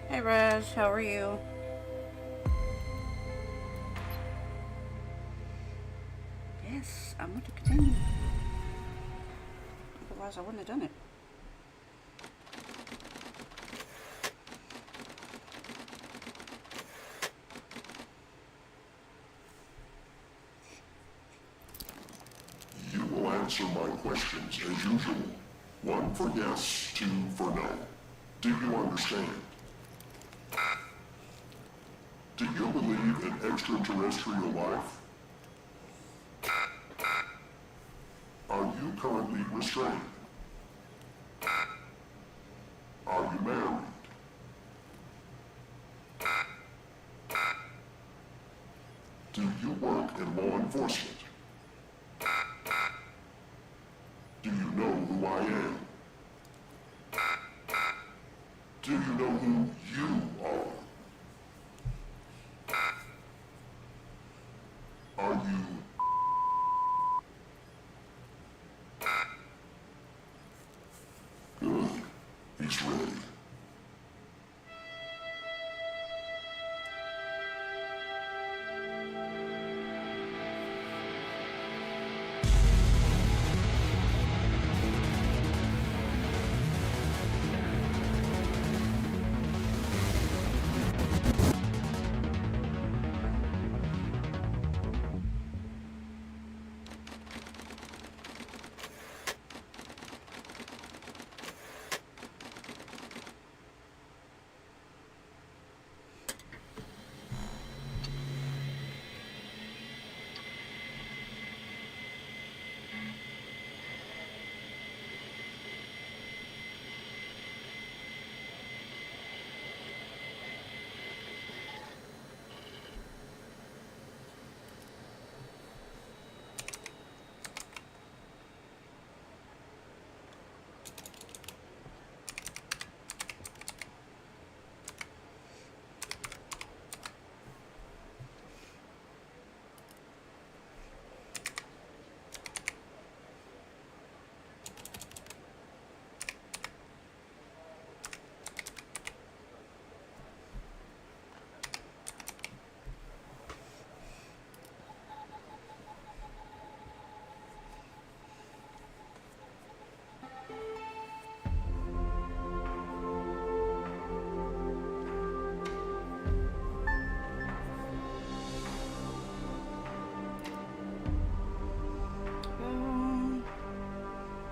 Hey Raj, how are you? Yes, I want to continue. Otherwise, I wouldn't have done it. You will answer my questions as usual. One for yes, two for no. Do you understand? Do you believe in extraterrestrial life? Are you currently restrained? Are you married? Do you work in law enforcement? Do you know who I am? Do you know who you are? Are you... Good. He's ready.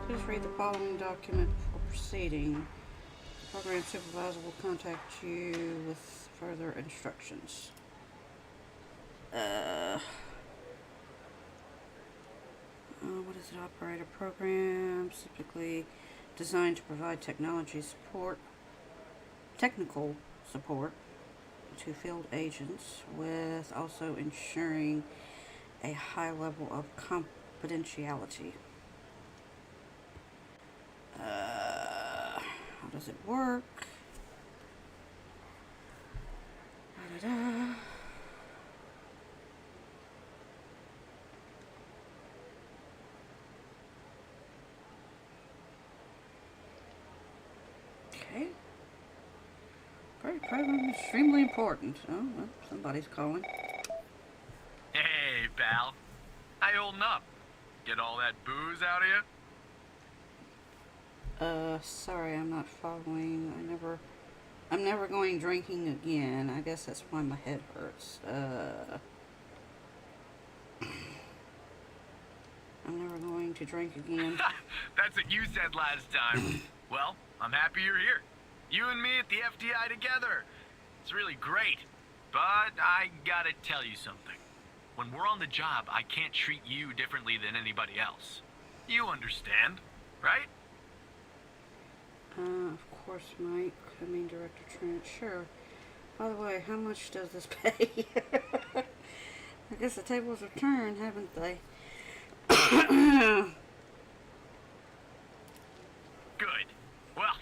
Please read the following document before proceeding. The program supervisor will contact you with further instructions. What is it? Operator program, typically designed to provide technical support to field agents, with also ensuring a high level of confidentiality. How does it work? Da-da-da. Okay. Program is extremely important. Oh, well, somebody's calling. Hey, pal. How you holding up? Get all that booze out of you? Sorry, I'm not following. I'm never going drinking again. I guess that's why my head hurts. I'm never going to drink again. That's what you said last time. Well, I'm happy you're here. You and me at the FDI together. It's really great. But I gotta tell you something. When we're on the job, I can't treat you differently than anybody else. You understand, right? Of course, Mike. I mean, Director Trent. Sure. By the way, how much does this pay? I guess the tables have turned, haven't they? Good. Well,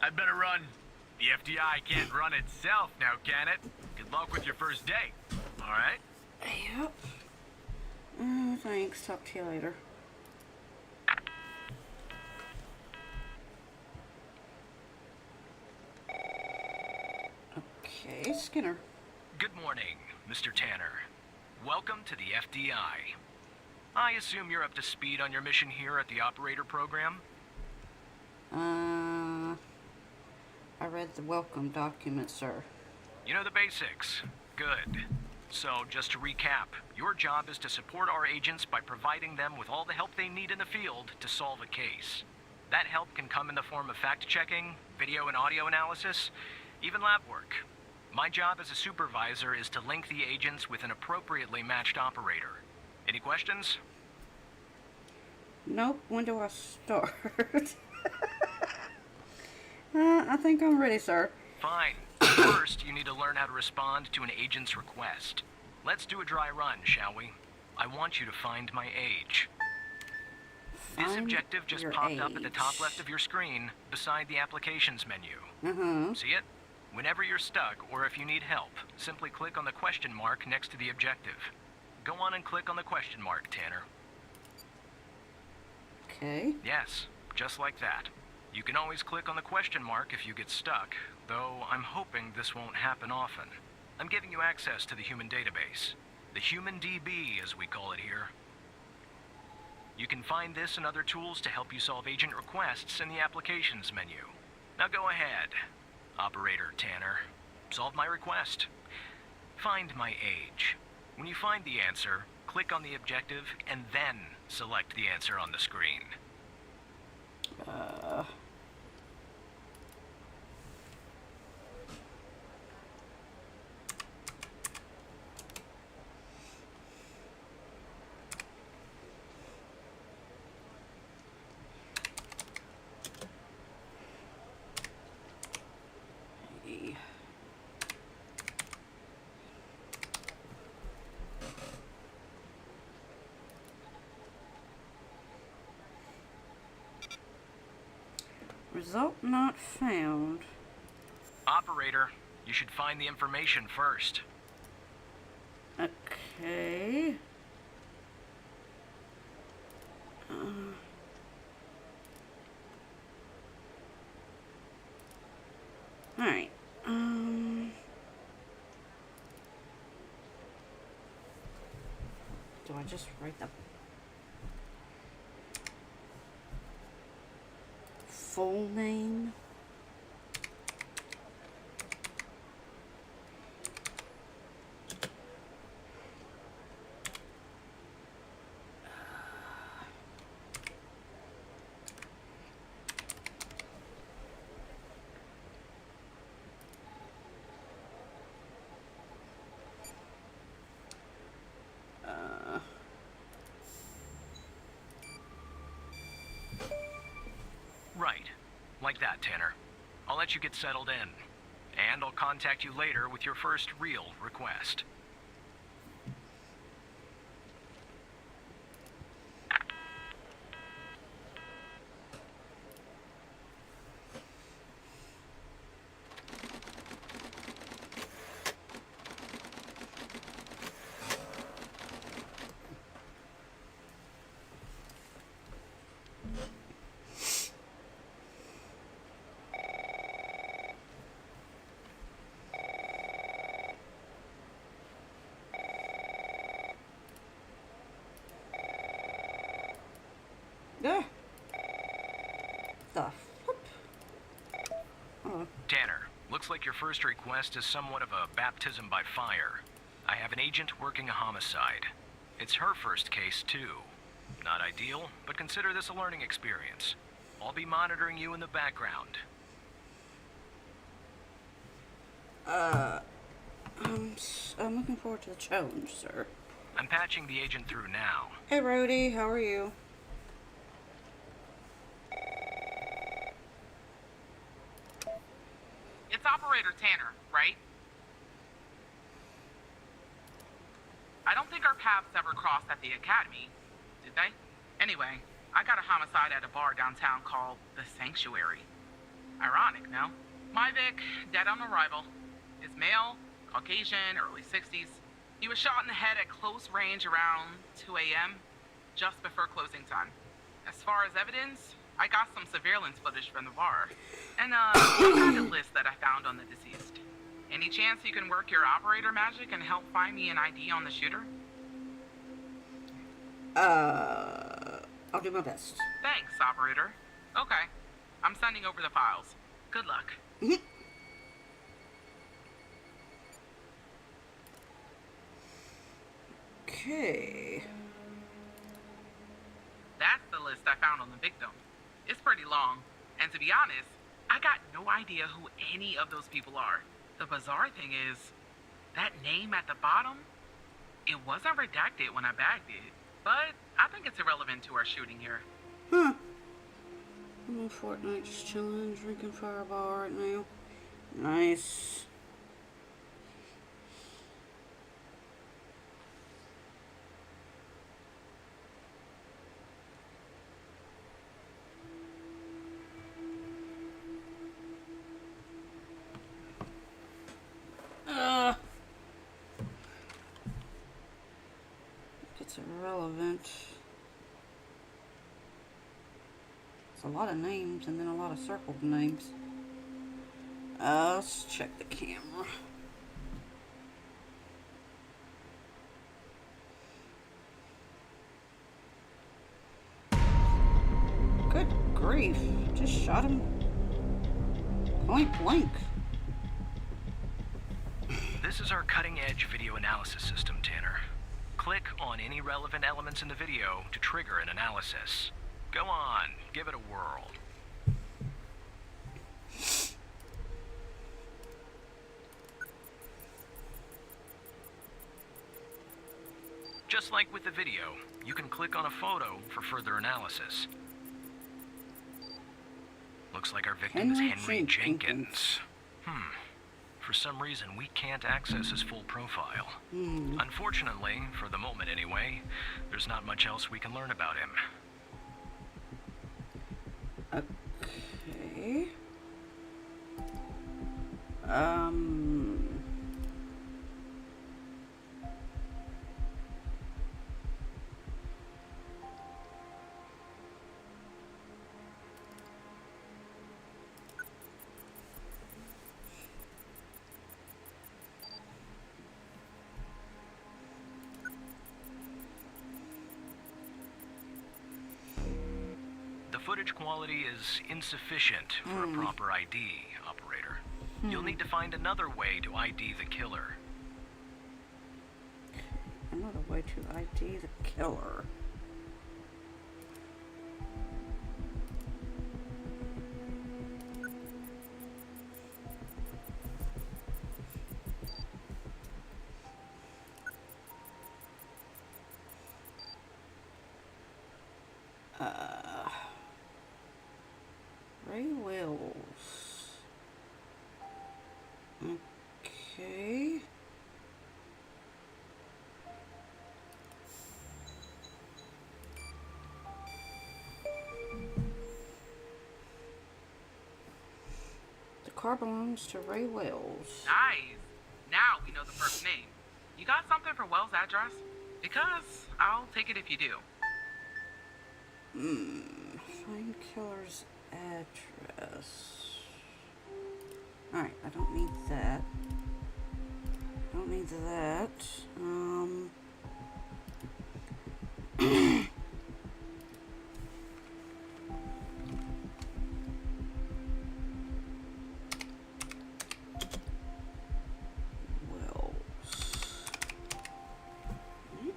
I'd better run. The FDI can't run itself now, can it? Good luck with your first day. All right? Yep. Thanks. Talk to you later. Okay, Skinner. Good morning, Mr. Tanner. Welcome to the FDI. I assume you're up to speed on your mission here at the operator program? I read the welcome document, sir. You know the basics. Good. So, just to recap, your job is to support our agents by providing them with all the help they need in the field to solve a case. That help can come in the form of fact-checking, video and audio analysis, even lab work. My job as a supervisor is to link the agents with an appropriately matched operator. Any questions? Nope. When do I start? I think I'm ready, sir. Fine. First, you need to learn how to respond to an agent's request. Let's do a dry run, shall we? I want you to find my age. This objective just popped up at the top left of your screen, beside the applications menu. See it? Whenever you're stuck, or if you need help, simply click on the question mark next to the objective. Go on and click on the question mark, Tanner. Okay. Yes, just like that. You can always click on the question mark if you get stuck, though I'm hoping this won't happen often. I'm giving you access to the human database. The Human DB, as we call it here. You can find this and other tools to help you solve agent requests in the applications menu. Now go ahead, Operator Tanner. Solve my request. Find my age. When you find the answer, click on the objective and then select the answer on the screen. Result not found. Operator, you should find the information first. Okay. Alright. Do I just write the full name? Right. Like that, Tanner. I'll let you get settled in. And I'll contact you later with your first real request. Ah. The flip. Oh. Tanner, looks like your first request is somewhat of a baptism by fire. I have an agent working a homicide. It's her first case, too. Not ideal, but consider this a learning experience. I'll be monitoring you in the background. I'm looking forward to the challenge, sir. I'm patching the agent through now. Hey, Rhodey, how are you? It's Operator Tanner, right? I don't think our paths ever crossed at the academy, did they? Anyway, I got a homicide at a bar downtown called The Sanctuary. Ironic, no? My Vic, dead on arrival. Is male, Caucasian, early 60s. He was shot in the head at close range around 2 a.m., just before closing time. As far as evidence, I got some surveillance footage from the bar. And some kind of list that I found on the deceased. Any chance you can work your operator magic and help find me an ID on the shooter? I'll do my best. Thanks, operator. Okay. I'm sending over the files. Good luck. Okay. That's the list I found on the victim. It's pretty long. And to be honest, I got no idea who any of those people are. The bizarre thing is, that name at the bottom, it wasn't redacted when I bagged it. But I think it's irrelevant to our shooting here. Huh. I'm on Fortnite just chilling, drinking Fireball right now. Nice. It's irrelevant. It's a lot of names and then a lot of circled names. Let's check the camera. Good grief. Just shot him point blank. This is our cutting-edge video analysis system, Tanner. Click on any relevant elements in the video to trigger an analysis. Go on, give it a whirl. Just like with the video, you can click on a photo for further analysis. Looks like our victim is Henry Jenkins. For some reason, we can't access his full profile. Unfortunately, for the moment anyway, there's not much else we can learn about him. Okay. The footage quality is insufficient for a proper ID, operator. You'll need to find another way to ID the killer. Another way to ID the killer. Ray Wells. Okay. The car belongs to Ray Wells. Nice. Now we know the first name. You got something for Wells' address? Because I'll take it if you do. Find killer's address. Alright, I don't need that. Don't need that. Wells. Right.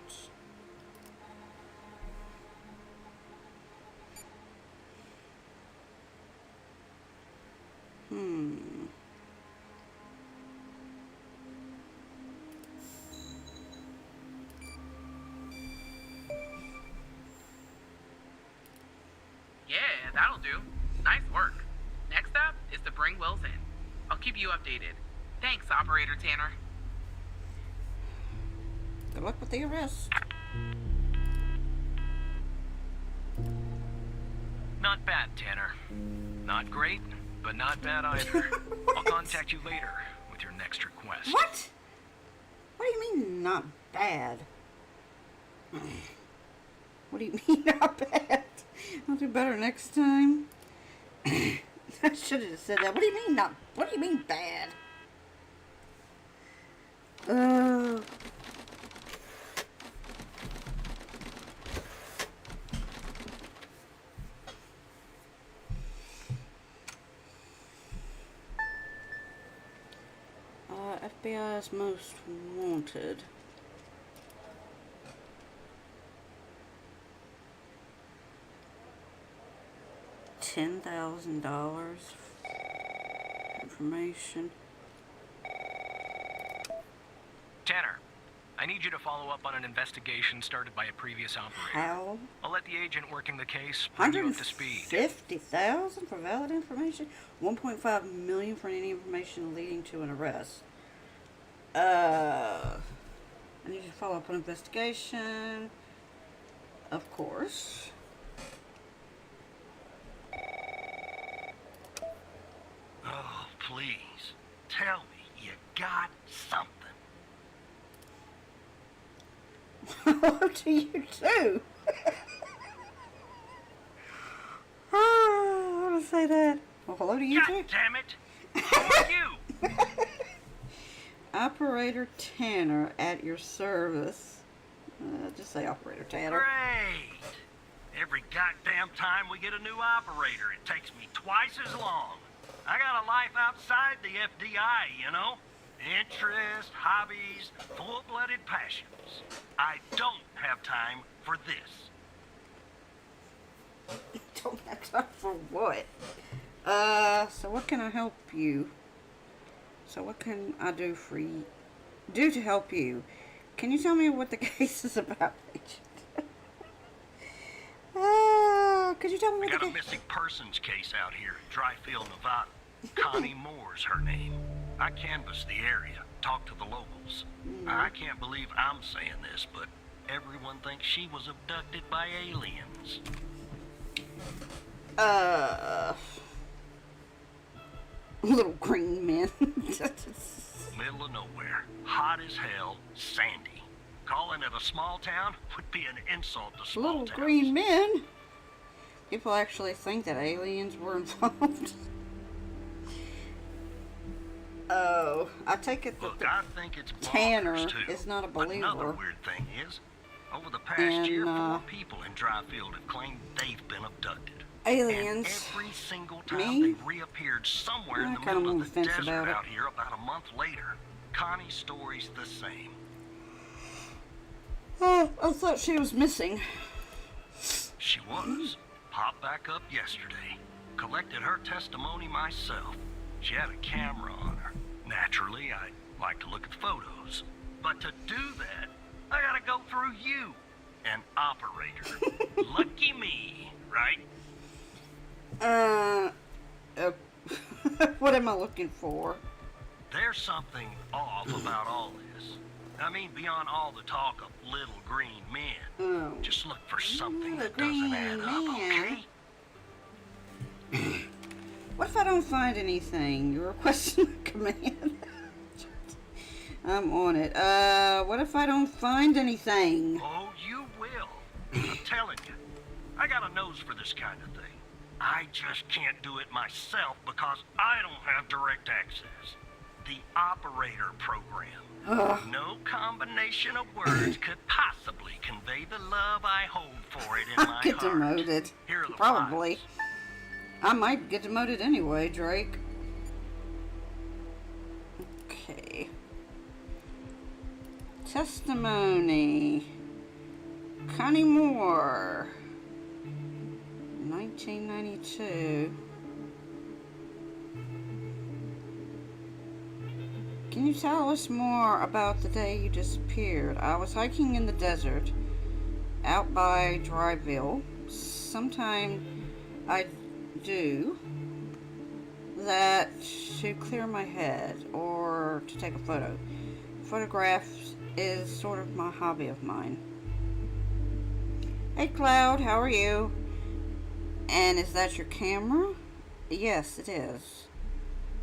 Yeah, that'll do. Nice work. Next up is to bring Wells in. I'll keep you updated. Thanks, Operator Tanner. Good luck with the arrest. Not bad, Tanner. Not great, but not bad either. I'll contact you later with your next request. What? What do you mean, not bad? What do you mean, not bad? I'll do better next time. I should have said that. What do you mean, not? What do you mean, bad? FBI's most wanted. $10,000 information. Tanner, I need you to follow up on an investigation started by a previous operator. How? I'll let the agent working the case bring you up to speed. $150,000 for valid information. $1.5 million for any information leading to an arrest. I need you to follow up on investigation. Of course. Oh, please. Tell me you got something. Hello to you too. I want to say that. Well, hello to you too. God damn it! Who are you? Operator Tanner at your service. Just say Operator Tanner. Great! Every goddamn time we get a new operator, it takes me twice as long. I got a life outside the FDI, you know? Interests, hobbies, full-blooded passions. I don't have time for this. Don't have time for what? So what can I help you? So what can I do for you? Do to help you? Can you tell me what the case is about, Agent? Could you tell me We what got the a missing persons case out here in Dryfield, Nevada. Connie Moore's her name. I canvassed the area, talked to the locals. I can't believe I'm saying this, but everyone thinks she was abducted by aliens. Little green men. Middle of nowhere, hot as hell, sandy. Calling it a small town would be an insult to small Little towns. green men. People actually think that aliens were involved. Oh, I take it that Look, the I think it's Tanner bonkers, too. is not a But another believer. weird thing is, over the past And, year, 4 people in Dryfield have claimed they've been abducted. aliens. And every single time Me? they reappeared somewhere in I the kinda middle on of the the fence desert about it. out here about a month later. Connie's story's the same. Oh, I thought she was missing. She was. Popped back up yesterday. Collected her testimony myself. She had a camera on her. Naturally, I'd like to look at the photos. But to do that, I gotta go through you, an operator. Lucky me, right? am I looking for? There's something off about all this. I mean, beyond all the talk of little green men. Oh. Just look for something Little that doesn't green add up, man. okay? What if I don't find anything? You're requesting a command. I'm on it. What if I don't find anything? Oh, you will. I'm telling you. I got a nose for this kind of thing. I just can't do it myself because I don't have direct access. The operator program. Ugh. No combination of words could possibly convey the love I hold for it in I'll my get heart. demoted. Here are the Probably. files. I might get demoted anyway, Drake. Okay. Testimony. Connie Moore. 1992. Can you tell us more about the day you disappeared? I was hiking in the desert out by Dryville. Sometime I do that to clear my head or to take a photo. Photographs is sort of my hobby of mine. Hey Cloud, how are you? And is that your camera? Yes, it is.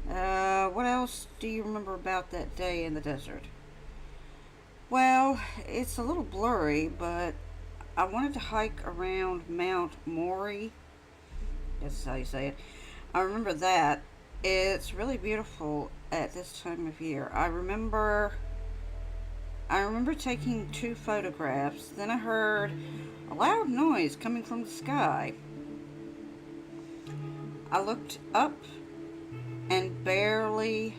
What else do you remember about that day in the desert? Well, it's a little blurry, but I wanted to hike around Mount Maury. That's how you say it. I remember that. It's really beautiful at this time of year. I remember taking 2 photographs. Then I heard a loud noise coming from the sky. I looked up and barely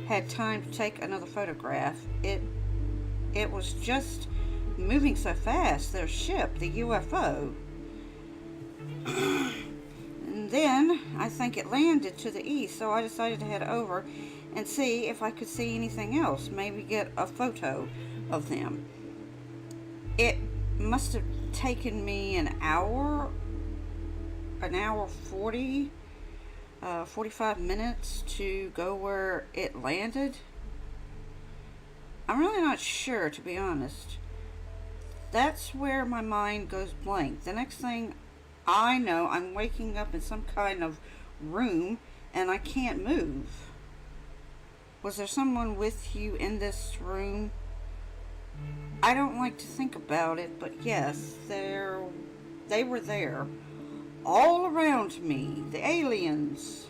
had time to take another photograph. It was just moving so fast. Their ship, the UFO. And then I think it landed to the east, so I decided to head over and see if I could see anything else. Maybe get a photo of them. It must have taken me an hour 40, 45 minutes to go where it landed. I'm really not sure, to be honest. That's where my mind goes blank. The next thing I know, I'm waking up in some kind of room and I can't move. Was there someone with you in this room? I don't like to think about it, but yes, they were there. All around me, the aliens.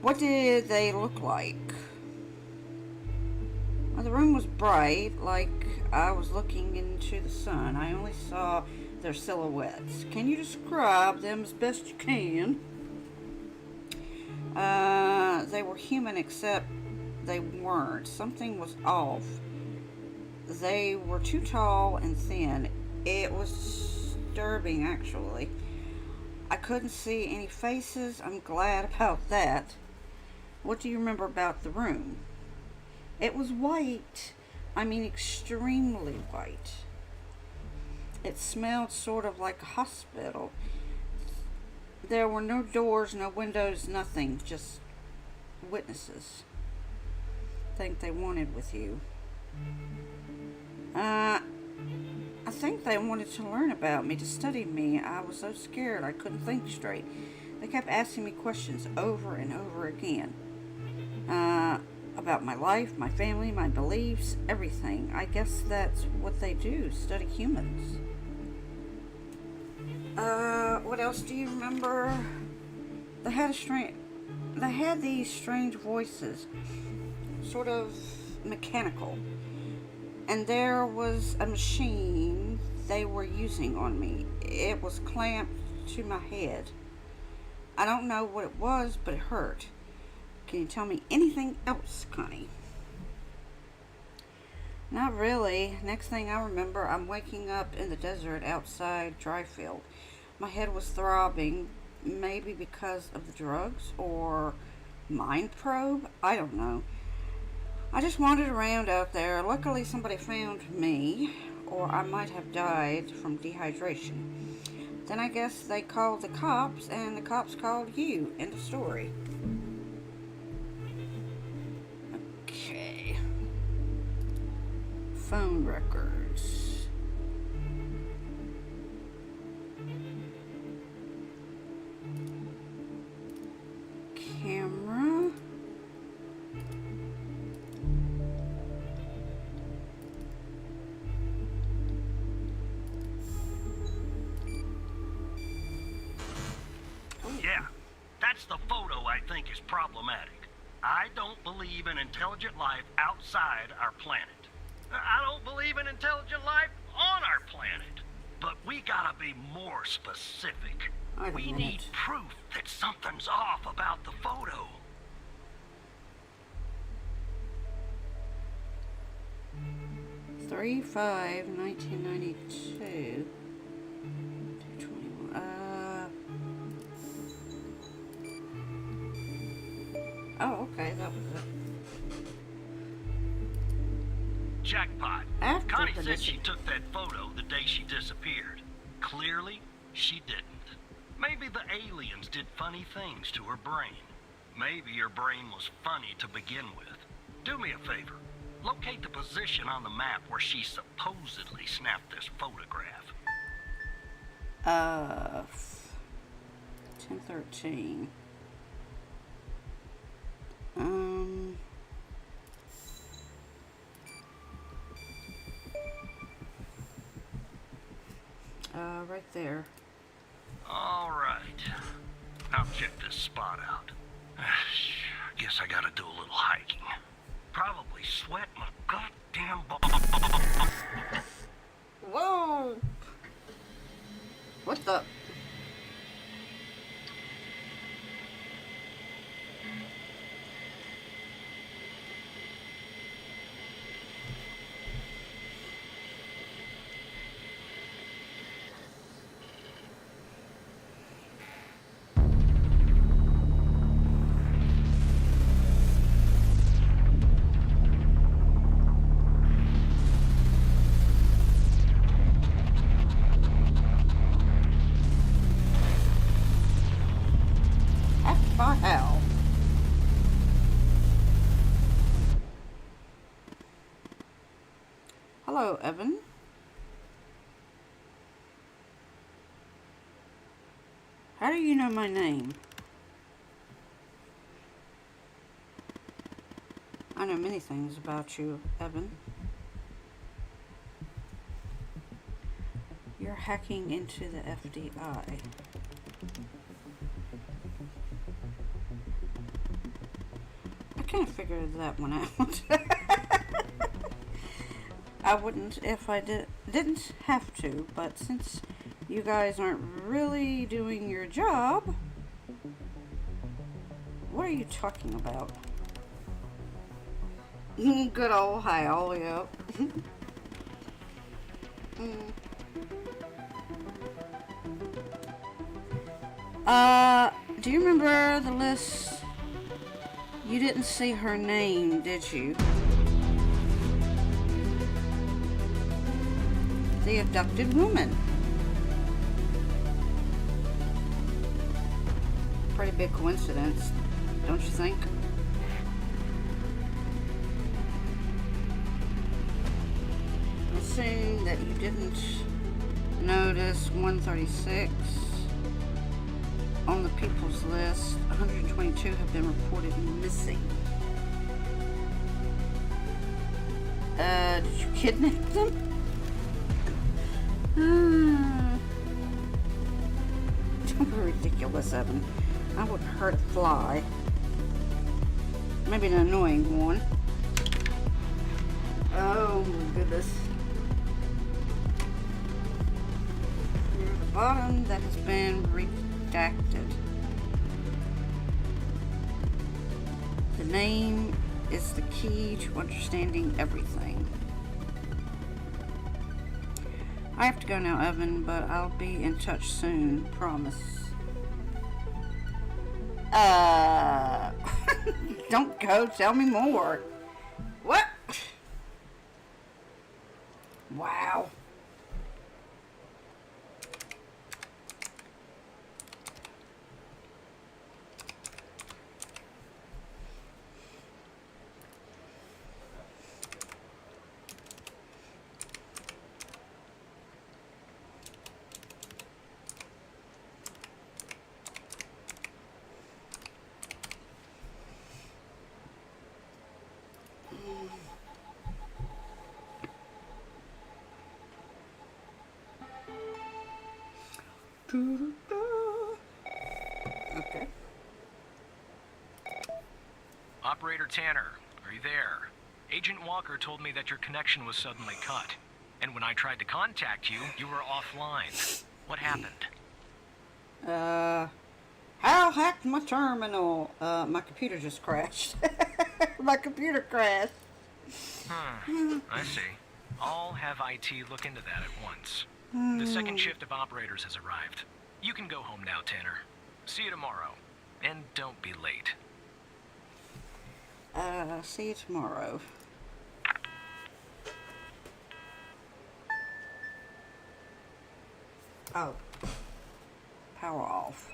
What did they look like? Well, the room was bright, like I was looking into the sun. I only saw their silhouettes. Can you describe them as best you can? They were human, except they weren't. Something was off. They were too tall and thin. It was disturbing, actually. I couldn't see any faces. I'm glad about that. What do you remember about the room? It was white. I mean, extremely white. It smelled sort of like a hospital. There were no doors, no windows, nothing. Just witnesses. Think they wanted with you. I think they wanted to learn about me, to study me. I was so scared I couldn't think straight. They kept asking me questions over and over again. About my life, my family, my beliefs, everything. I guess that's what they do, study humans. What else do you remember? They had these strange voices, sort of mechanical. And there was a machine they were using on me. It was clamped to my head. I don't know what it was, but it hurt. Can you tell me anything else, Connie? Not really. Next thing I remember, I'm waking up in the desert outside Dryfield. My head was throbbing, maybe because of the drugs or mind probe. I don't know. I just wandered around out there. Luckily, somebody found me, or I might have died from dehydration. Then I guess they called the cops, and the cops called you. End of story. Okay. Phone records. Camera. Yeah, that's the photo I think is problematic. I don't believe in intelligent life outside our planet. I don't believe in intelligent life on our planet. But we gotta be more specific. Wait a We minute. need proof that something's off about the photo. 3/5/1992. 221. Oh, okay, that was it. Jackpot. After Connie the said she dis- took that photo the day she disappeared. Clearly, she didn't. Maybe the aliens did funny things to her brain. Maybe her brain was funny to begin with. Do me a favor. Locate the position on the map where she supposedly snapped this photograph. 1013. Right there. All right. I'll check this spot out. Guess I gotta do a little hiking. Probably sweat my goddamn Whoa! What the? Hell. Hello, Evan. How do you know my name? I know many things about you, Evan. You're hacking into the FDI. I can't figure that one out. I wouldn't if I didn't have to, but since you guys aren't really doing your job, what are you talking about? Good old Hal, yep. Do you remember the list? You didn't see her name, did you? The abducted woman. Pretty big coincidence, don't you think? I'm assuming that you didn't notice 136 on the people's list. 122 have been reported missing. Did you kidnap them? Don't be ridiculous, Evan. I wouldn't hurt a fly. Maybe an annoying one. Oh my goodness. Near the bottom, that has been redacted. The name is the key to understanding everything. I have to go now, Evan, but I'll be in touch soon, promise. Don't go, tell me more. What? Wow. Okay. Operator Tanner, are you there? Agent Walker told me that your connection was suddenly cut. And when I tried to contact you, you were offline. What happened? Hal hacked my terminal. My computer just crashed. My computer crashed. I see. I'll have IT look into that at once. The second shift of operators has arrived. You can go home now, Tanner. See you tomorrow. And don't be late. See you tomorrow. Oh. Power off.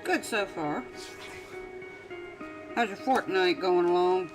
Good so far. How's your fortnight going along?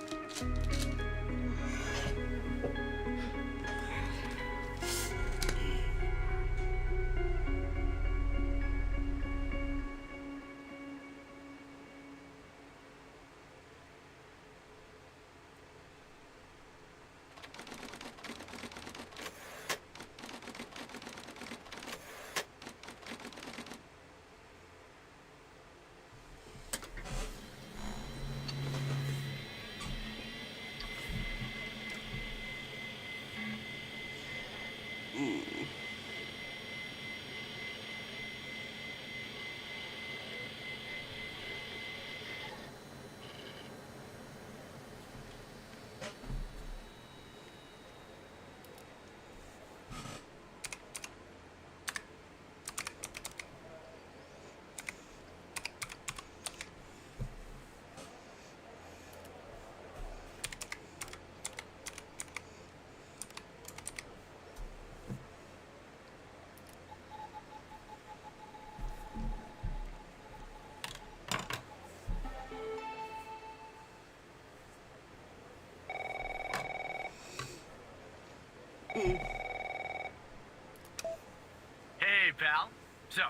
Hey, pal. So,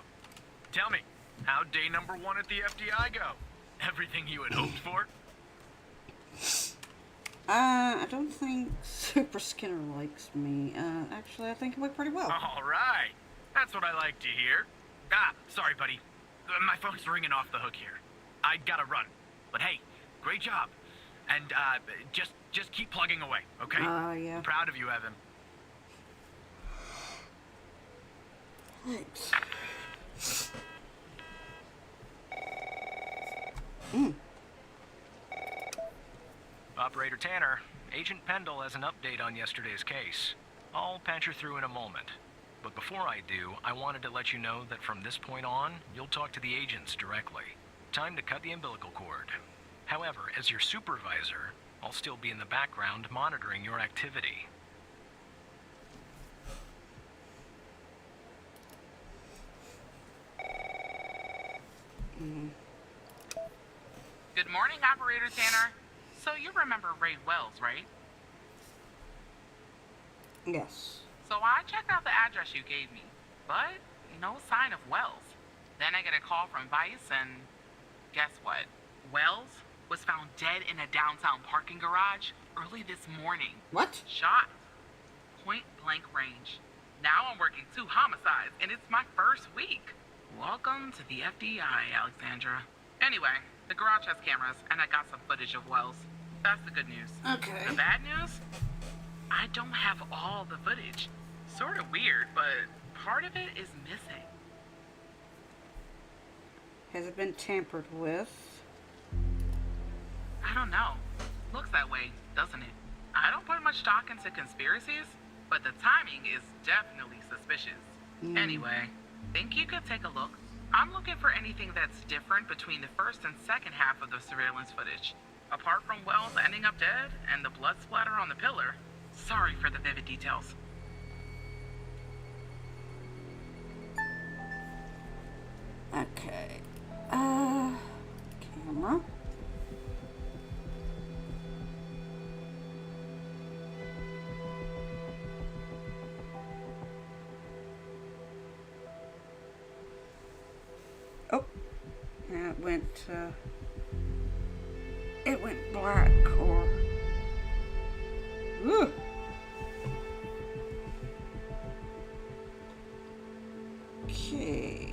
tell me, how'd day number 1 at the FDI go? Everything you had hoped for? I don't think Super Skinner likes me. Actually, I think it went pretty well. All right. That's what I like to hear. Sorry, buddy. My phone's ringing off the hook here. I gotta run. But hey, great job. And, just keep plugging away, okay? Yeah. I'm proud of you, Evan. Thanks. Operator Tanner, Agent Pendle has an update on yesterday's case. I'll patch her through in a moment. But before I do, I wanted to let you know that from this point on, you'll talk to the agents directly. Time to cut the umbilical cord. However, as your supervisor, I'll still be in the background monitoring your activity. Good morning, Operator Tanner. So you remember Ray Wells, right? Yes. So I checked out the address you gave me, but no sign of Wells. Then I get a call from Vice, and guess what? Wells was found dead in a downtown parking garage early this morning. What? Shot. Point blank range. Now I'm working 2 homicides, and it's my first week. Welcome to the FDI, Alexandra. Anyway, the garage has cameras, and I got some footage of Wells. That's the good news. Okay. The bad news? I don't have all the footage. Sort of weird, but part of it is missing. Has it been tampered with? I don't know. Looks that way, doesn't it? I don't put much stock into conspiracies, but the timing is definitely suspicious. Anyway, think you could take a look? I'm looking for anything that's different between the first and second half of the surveillance footage. Apart from Wells ending up dead and the blood splatter on the pillar. Sorry for the vivid details. Okay. Camera. Oh, now it went black or, ooh. Okay.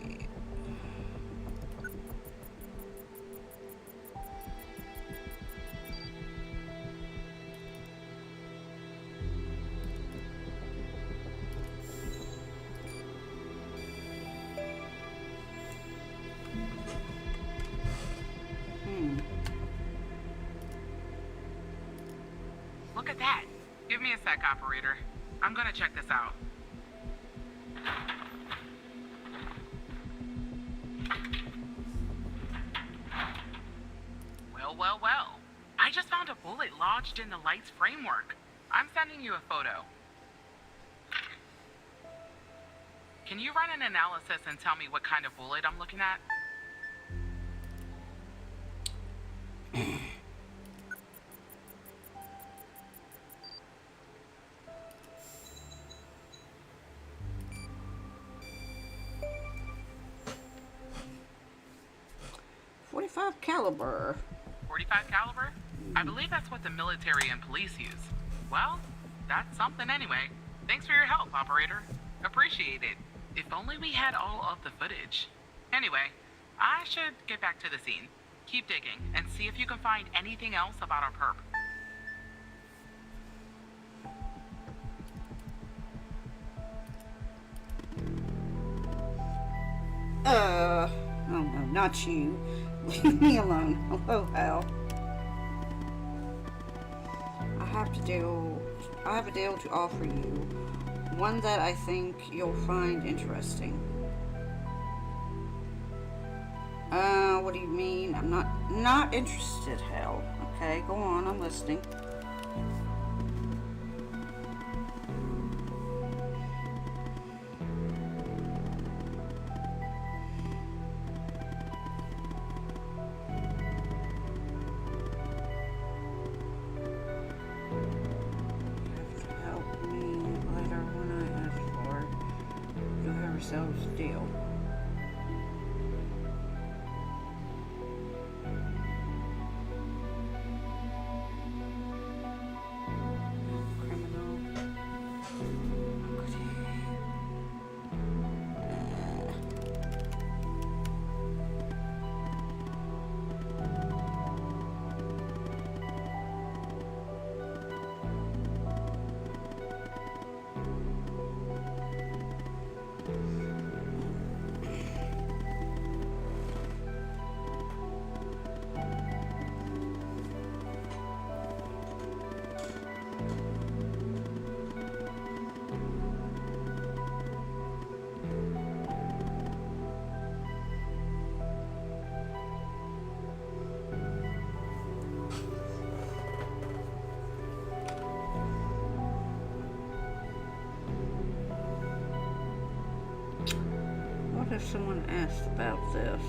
Look at that. Give me a sec, operator. I'm gonna check this out. Well. I just found a bullet lodged in the light's framework. I'm sending you a photo. Can you run an analysis and tell me what kind of bullet I'm looking at? .45 caliber. 45 caliber? I believe that's what the military and police use. Well, that's something anyway. Thanks for your help, operator. Appreciate it. If only we had all of the footage. Anyway, I should get back to the scene. Keep digging and see if you can find anything else about our perp. Oh no, not you. Leave me alone. Hello, Hal. I have a deal to offer you. One that I think you'll find interesting. What do you mean? I'm not interested, Hal. Okay, go on, I'm listening. Deal. What if someone asked about this?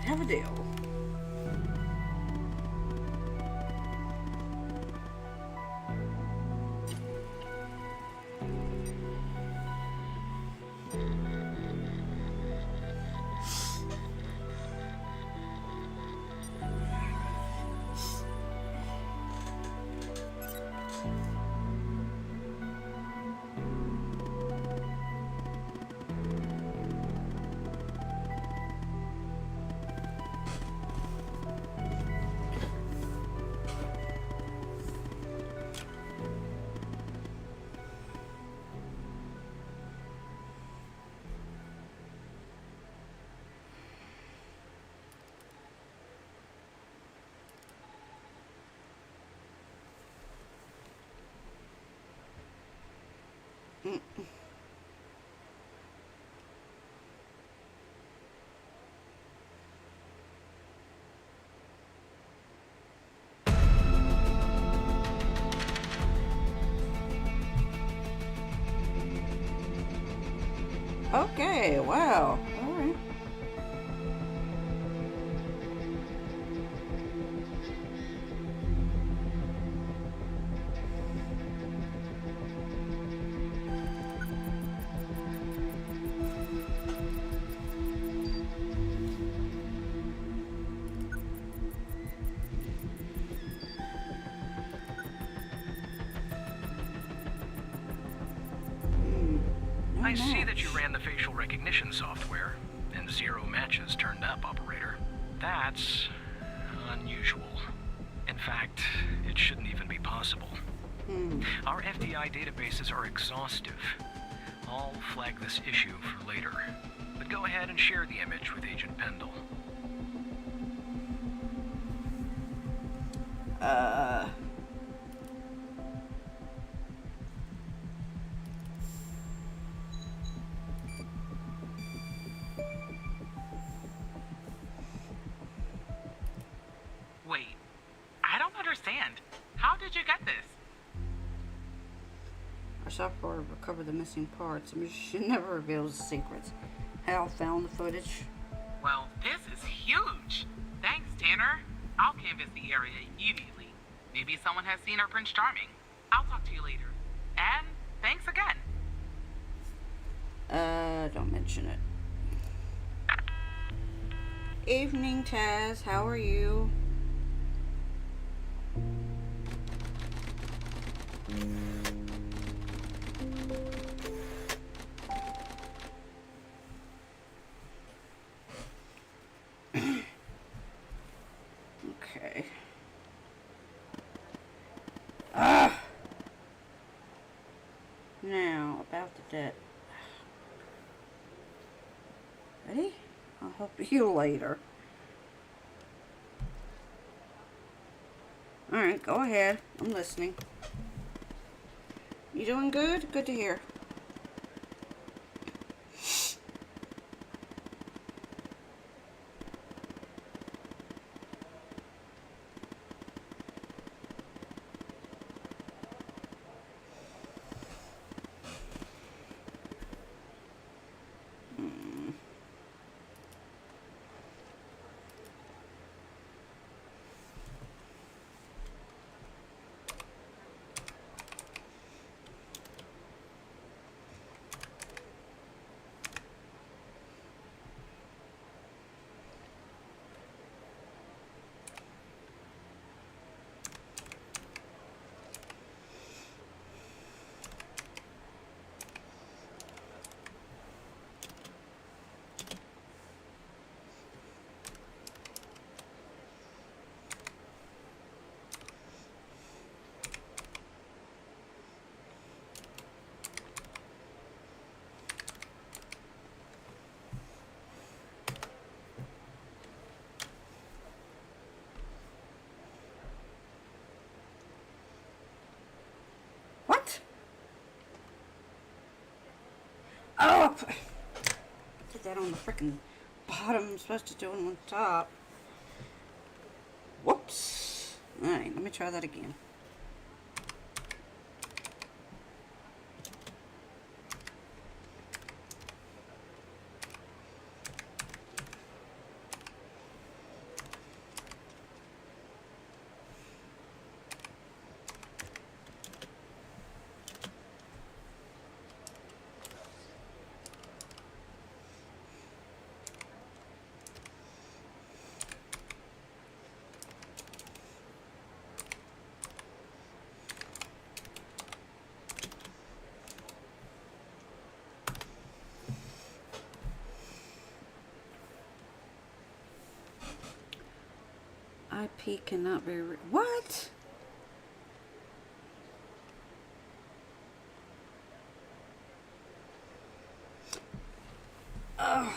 have a deal. Okay, wow. All right. I see that you ran the facial recognition software, and 0 matches turned up, Operator. That's unusual. In fact, it shouldn't even be possible. Our FDI databases are exhaustive. I'll flag this issue for later, but go ahead and share the image with Agent Pendle. Wait, I don't understand. How did you get this? Our software recovered the missing parts. The machine never reveals the secrets. Hal found the footage. Well, this is huge. Thanks, Tanner. I'll canvass the area immediately. Maybe someone has seen our Prince Charming. I'll talk to you later. And thanks again. Don't mention it. Evening, Taz. How are you? Okay. Now, about the debt. Ready? I'll help you later. Alright, go ahead. I'm listening. You doing good? Good to hear. What? Oh! Did that on the frickin' bottom. I'm supposed to do it on top. Whoops. Alright, let me try that again. IP cannot be what? Oh.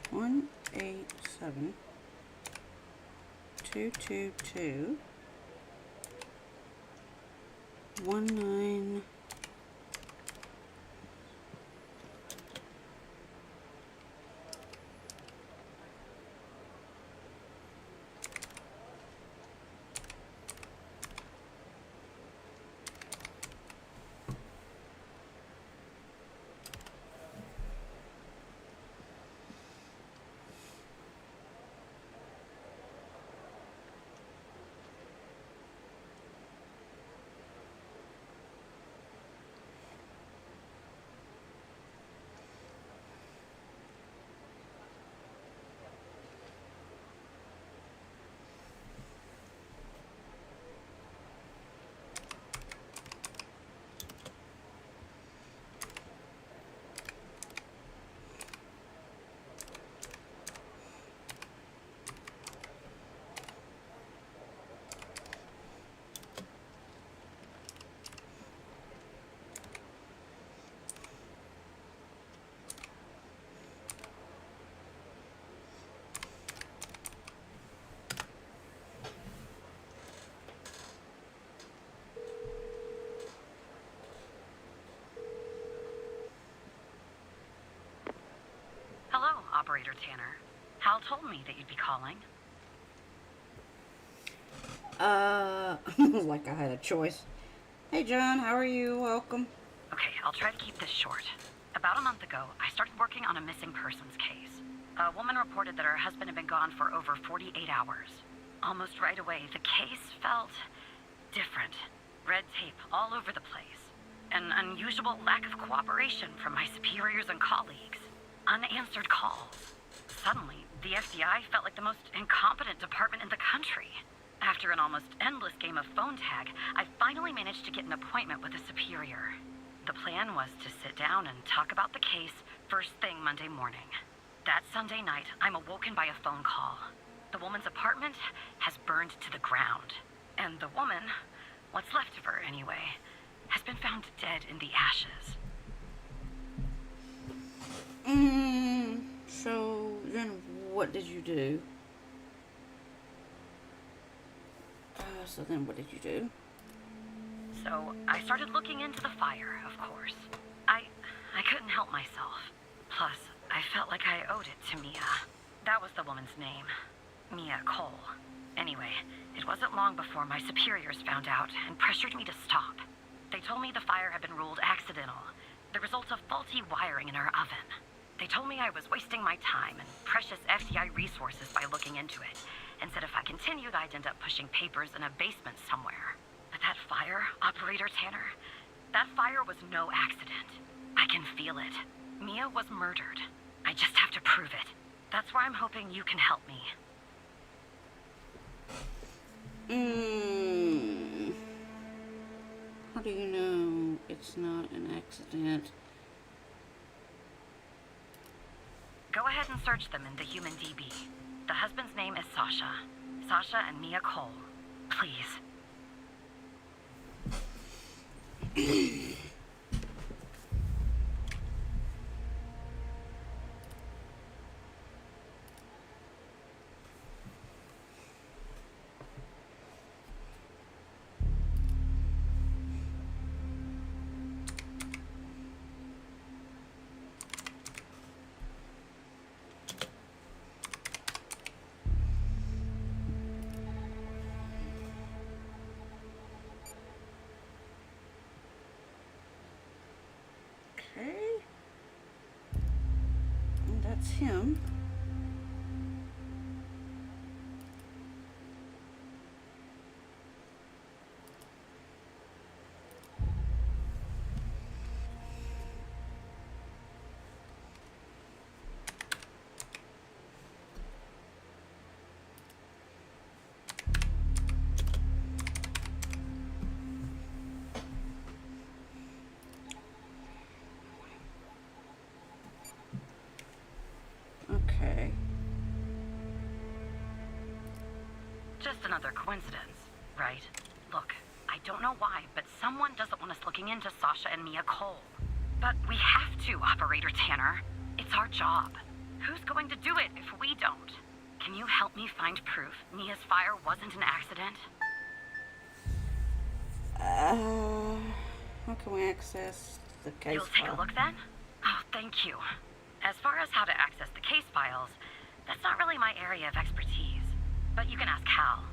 One 8 7 2 2 2 1 9 Hello, Operator Tanner. Hal told me that you'd be calling. like I had a choice. Hey John, how are you? Welcome. Okay, I'll try to keep this short. About a month ago, I started working on a missing persons case. A woman reported that her husband had been gone for over 48 hours. Almost right away, the case felt different. Red tape all over the place. An unusual lack of cooperation from my superiors and colleagues. Unanswered calls. Suddenly, the FBI felt like the most incompetent department in the country. After an almost endless game of phone tag, I finally managed to get an appointment with a superior. The plan was to sit down and talk about the case first thing Monday morning. That Sunday night, I'm awoken by a phone call. The woman's apartment has burned to the ground. And the woman, what's left of her anyway, has been found dead in the ashes. So then what did you do? So then what did you do? So I started looking into the fire, of course. I couldn't help myself. Plus, I felt like I owed it to Mia. That was the woman's name. Mia Cole. Anyway, it wasn't long before my superiors found out and pressured me to stop. They told me the fire had been ruled accidental, the result of faulty wiring in her oven. They told me I was wasting my time and precious FDI resources by looking into it, and said if I continued, I'd end up pushing papers in a basement somewhere. But that fire, Operator Tanner, that fire was no accident. I can feel it. Mia was murdered. I just have to prove it. That's where I'm hoping you can help me. How do you know it's not an accident? Go ahead and search them in the Human DB. The husband's name is Sasha. Sasha and Mia Cole. Please. that's him. Okay. Just another coincidence, right? Look, I don't know why, but someone doesn't want us looking into Sasha and Mia Cole. But we have to, Operator Tanner. It's our job. Who's going to do it if we don't? Can you help me find proof Mia's fire wasn't an accident? How can we access the case You'll take file? a look then? Oh, thank you. As far as how to access the case files, that's not really my area of expertise. But you can ask Hal.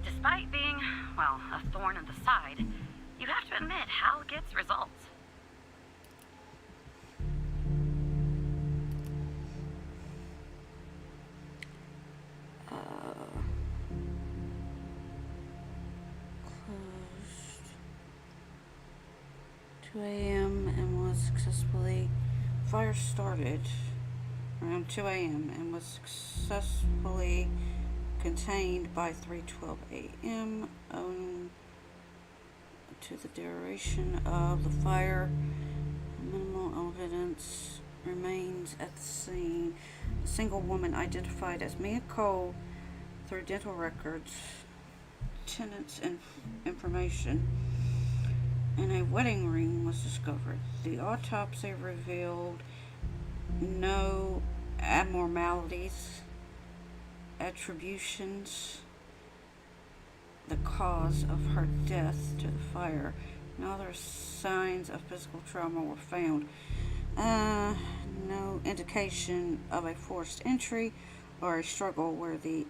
Despite being, well, a thorn in the side, you have to admit Hal gets results. Closed 2 a.m. and was successfully fire started around 2 a.m. and was successfully contained by 3:12 a.m. owing to the duration of the fire. Minimal evidence remains at the scene. A single woman identified as Mia Cole through dental records, tenants and information, and a wedding ring was discovered. The autopsy revealed no abnormalities, attributions the cause of her death to the fire. No other signs of physical trauma were found. No indication of a forced entry or a struggle where the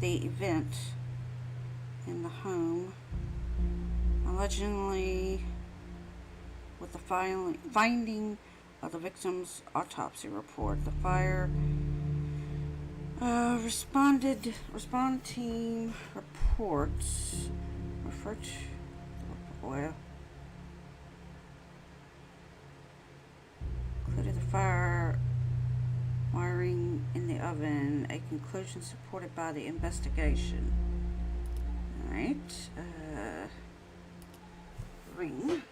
event in the home. Allegedly, with the finding of the victim's autopsy report, the fire respond team reports referred to oil, included the fire wiring in the oven, a conclusion supported by the investigation. Alright, ring.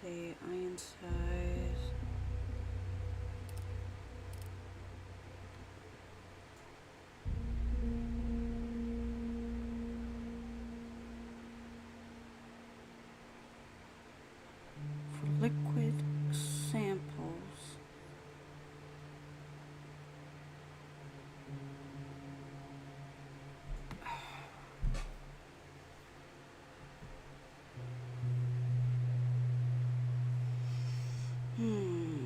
see, iron size. For liquid samples. Hmm.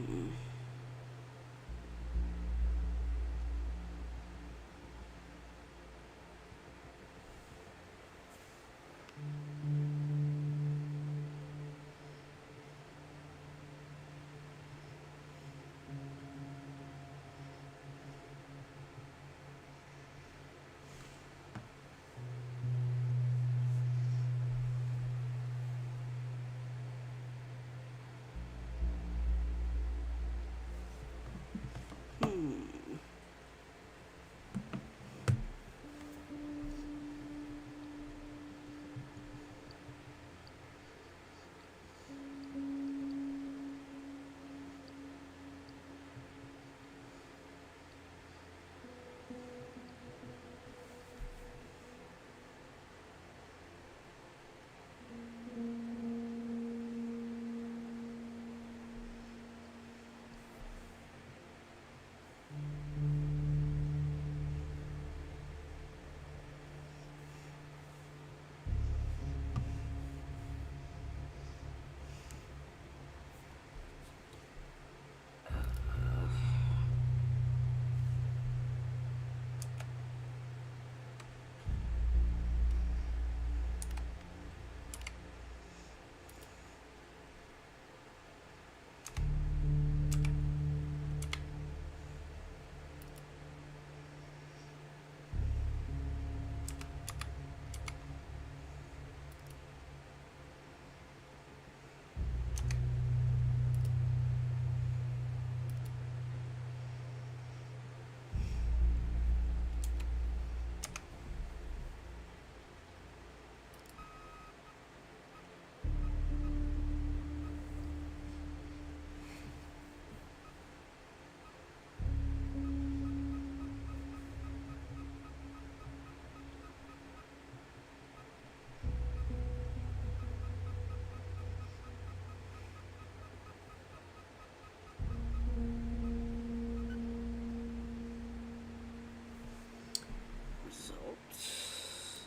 Results.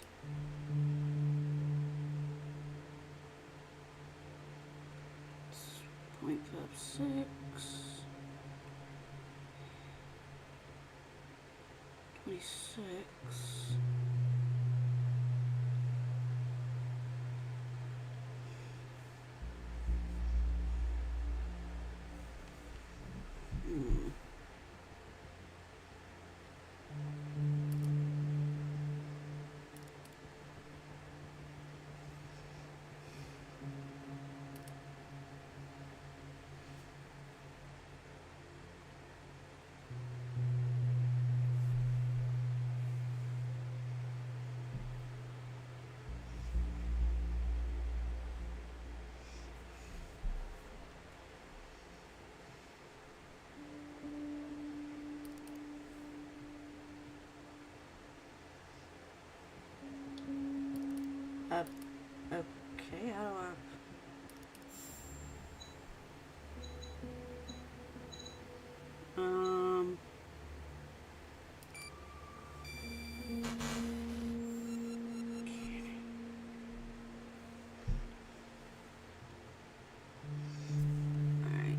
It's 0.56. 26. Okay, how do I... Alright,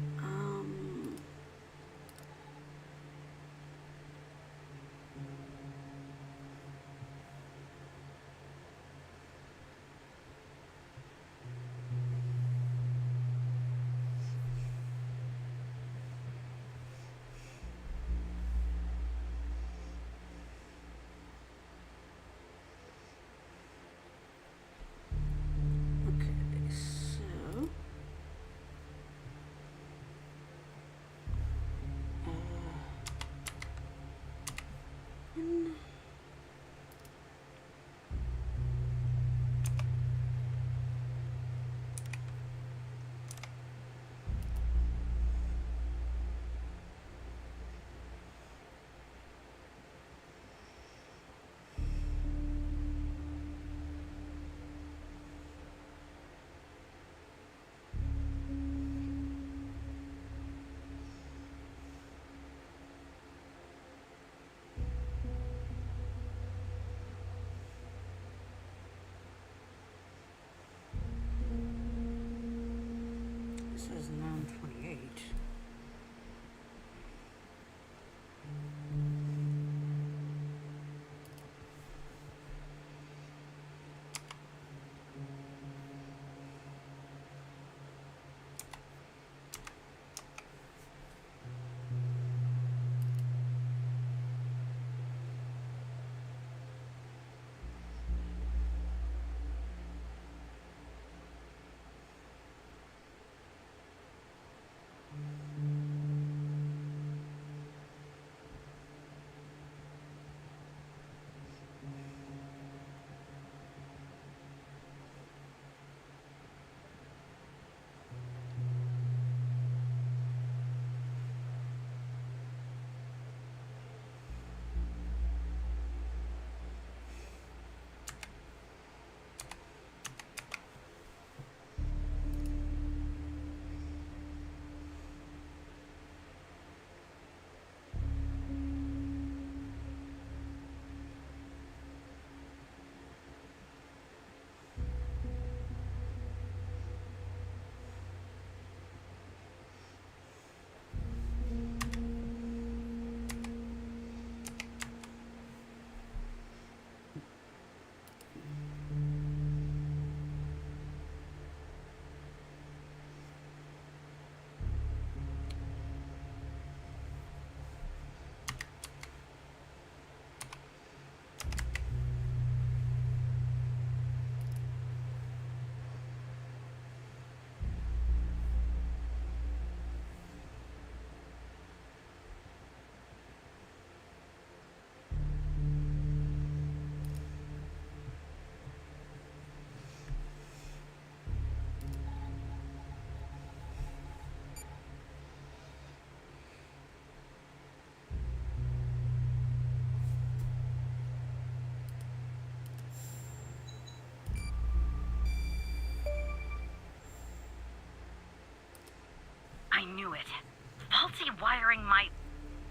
faulty wiring might...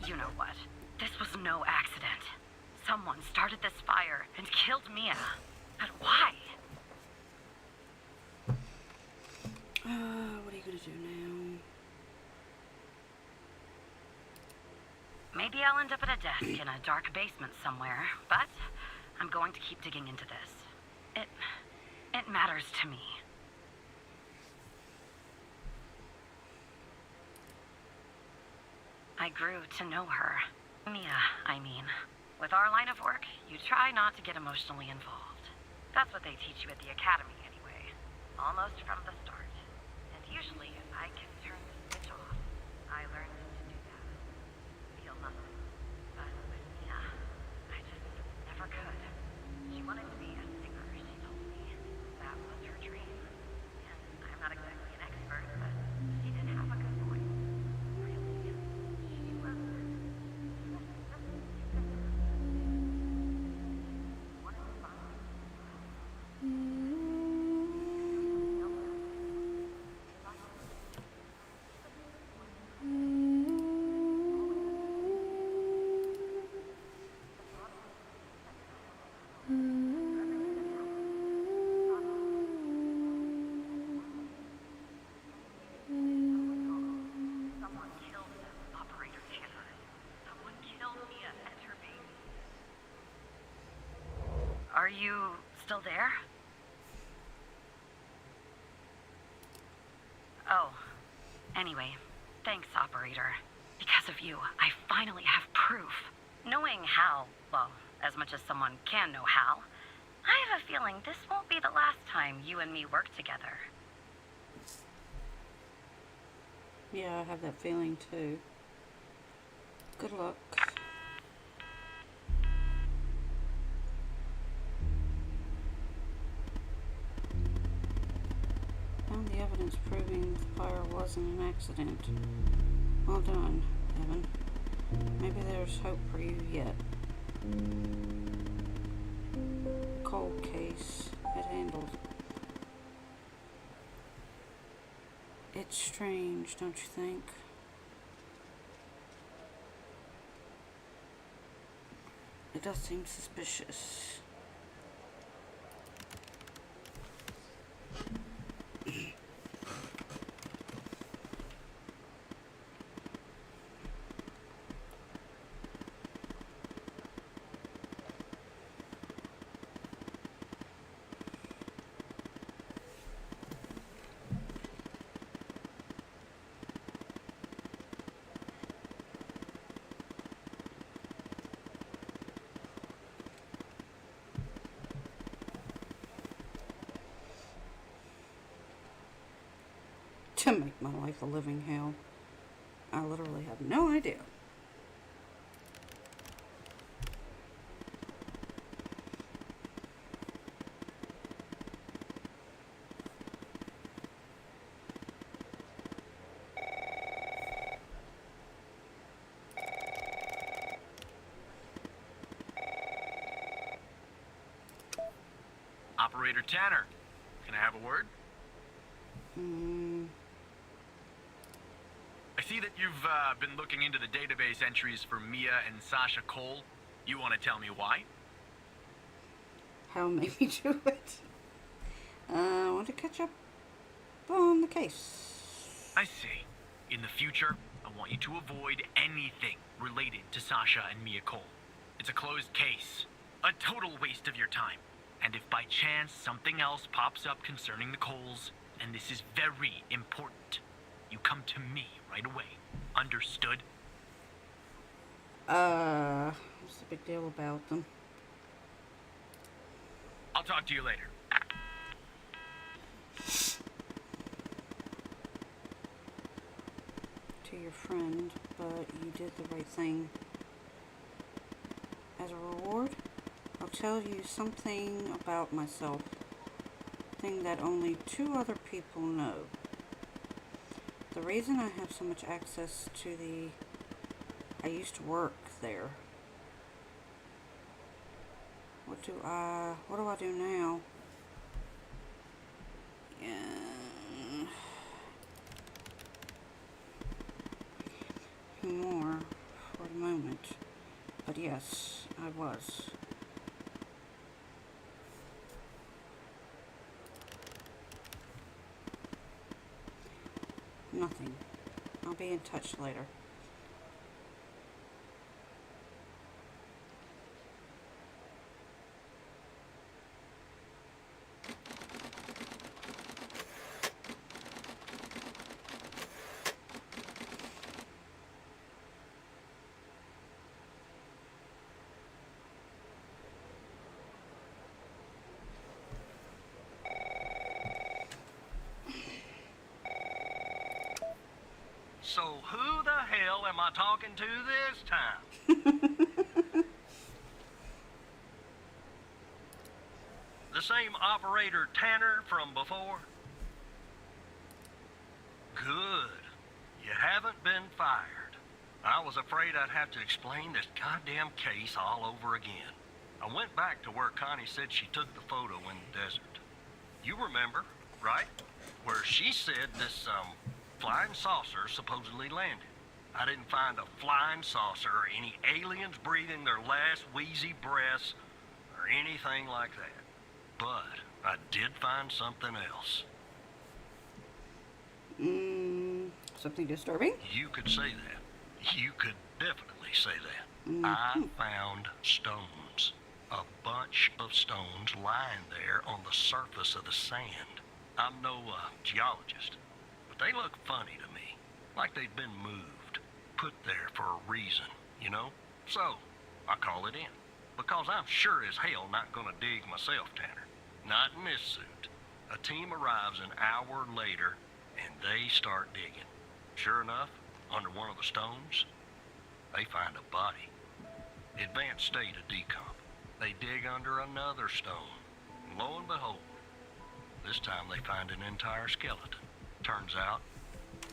You know what? This was no accident. Someone started this fire and killed Mia. But why? What are you gonna do now? Maybe I'll end up at a desk in a dark basement somewhere, but I'm going to keep digging into this. It matters to me. I grew to know her. Mia, I mean. With our line of work, you try not to get emotionally involved. That's what they teach you at the academy anyway. Almost from the start. And usually, I can turn the switch off. I learned to do that. Feel nothing. But with Mia, I just never could. She wanted to be a singer, she told me. That was her dream. And I'm not exactly an expert, but she did have a good voice. Really, she was... Someone killed Operator Tanner. Someone killed Mia and her baby. Are you still there? Oh, anyway, thanks, Operator. Because of you, I finally have proof. Knowing Hal, well, as much as someone can know Hal, I have a feeling this won't be the last time you and me work together. Yeah, I have that feeling too. Good luck. Found the evidence proving the fire wasn't an accident. Well done, Evan. Maybe there's hope for you yet. Cold case. It handled. It's strange, don't you think? It does seem suspicious. To make my life a living hell. I literally have no idea. Operator Tanner, can I have a word? I see that you've been looking into the database entries for Mia and Sasha Cole. You want to tell me why? How made me do it? I want to catch up on the case. I see. In the future, I want you to avoid anything related to Sasha and Mia Cole. It's a closed case. A total waste of your time. And if by chance something else pops up concerning the Coles, and this is very important, you come to me right away. Understood? What's the big deal about them? I'll talk to you later. To your friend, but you did the right thing. As a reward, I'll tell you something about myself. Thing that only 2 other people know. The reason I have so much access to I used to work there. What do I do now? nothing more for the moment. But yes, I was. Nothing. I'll be in touch later. So who the hell am I talking to this time? The same operator Tanner from before? Good. You haven't been fired. I was afraid I'd have to explain this goddamn case all over again. I went back to where Connie said she took the photo in the desert. You remember, right? Where she said this, flying saucer supposedly landed. I didn't find a flying saucer or any aliens breathing their last wheezy breaths or anything like that. But I did find something else. Something disturbing? You could say that. You could definitely say that. I found stones. A bunch of stones lying there on the surface of the sand. I'm no geologist, but they look funny to me. Like they'd been moved. Put there for a reason, you know? So, I call it in. Because I'm sure as hell not gonna dig myself, Tanner. Not in this suit. A team arrives an hour later, and they start digging. Sure enough, under one of the stones, they find a body. Advanced state of decomp. They dig under another stone, and lo and behold, this time they find an entire skeleton. Turns out,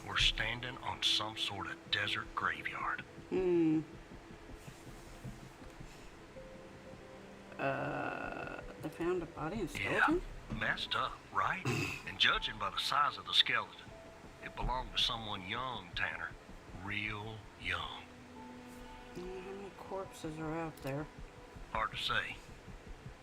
we're standing on some sort of desert graveyard. They found a body and skeleton? Yeah, messed up, right? And judging by the size of the skeleton, it belonged to someone young, Tanner. Real young. How many corpses are out there? Hard to say,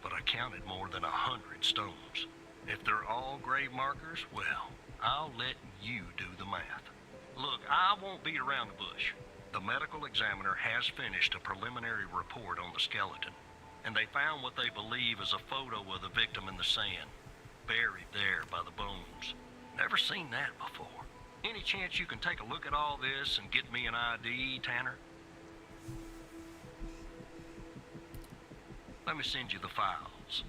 but I counted more than 100 stones. If they're all grave markers, well, I'll let you do the math. Look, I won't beat around the bush. The medical examiner has finished a preliminary report on the skeleton, and they found what they believe is a photo of the victim in the sand, buried there by the bones. Never seen that before. Any chance you can take a look at all this and get me an ID, Tanner? Let me send you the files.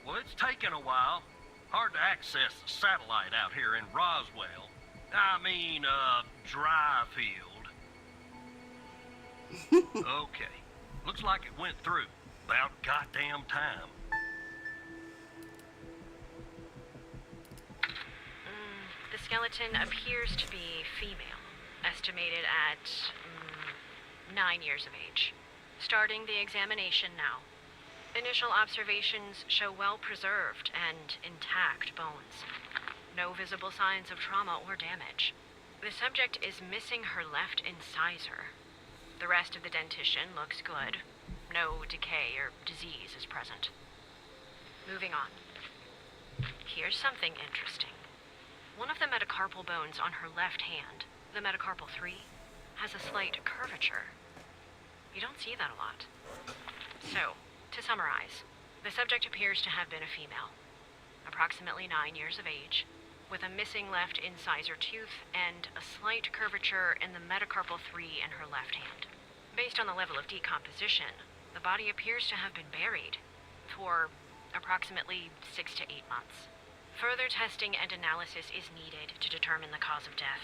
Well, it's taken a while. Hard to access the satellite out here in Roswell. Dryfield. Okay. Looks like it went through. About goddamn time. The skeleton appears to be female, estimated at 9 years of age. Starting the examination now. Initial observations show well-preserved and intact bones. No visible signs of trauma or damage. The subject is missing her left incisor. The rest of the dentition looks good. No decay or disease is present. Moving on. Here's something interesting. One of the metacarpal bones on her left hand, the metacarpal 3, has a slight curvature. You don't see that a lot. So, to summarize, the subject appears to have been a female, approximately 9 years of age, with a missing left incisor tooth and a slight curvature in the metacarpal 3 in her left hand. Based on the level of decomposition, the body appears to have been buried for approximately 6 to 8 months. Further testing and analysis is needed to determine the cause of death.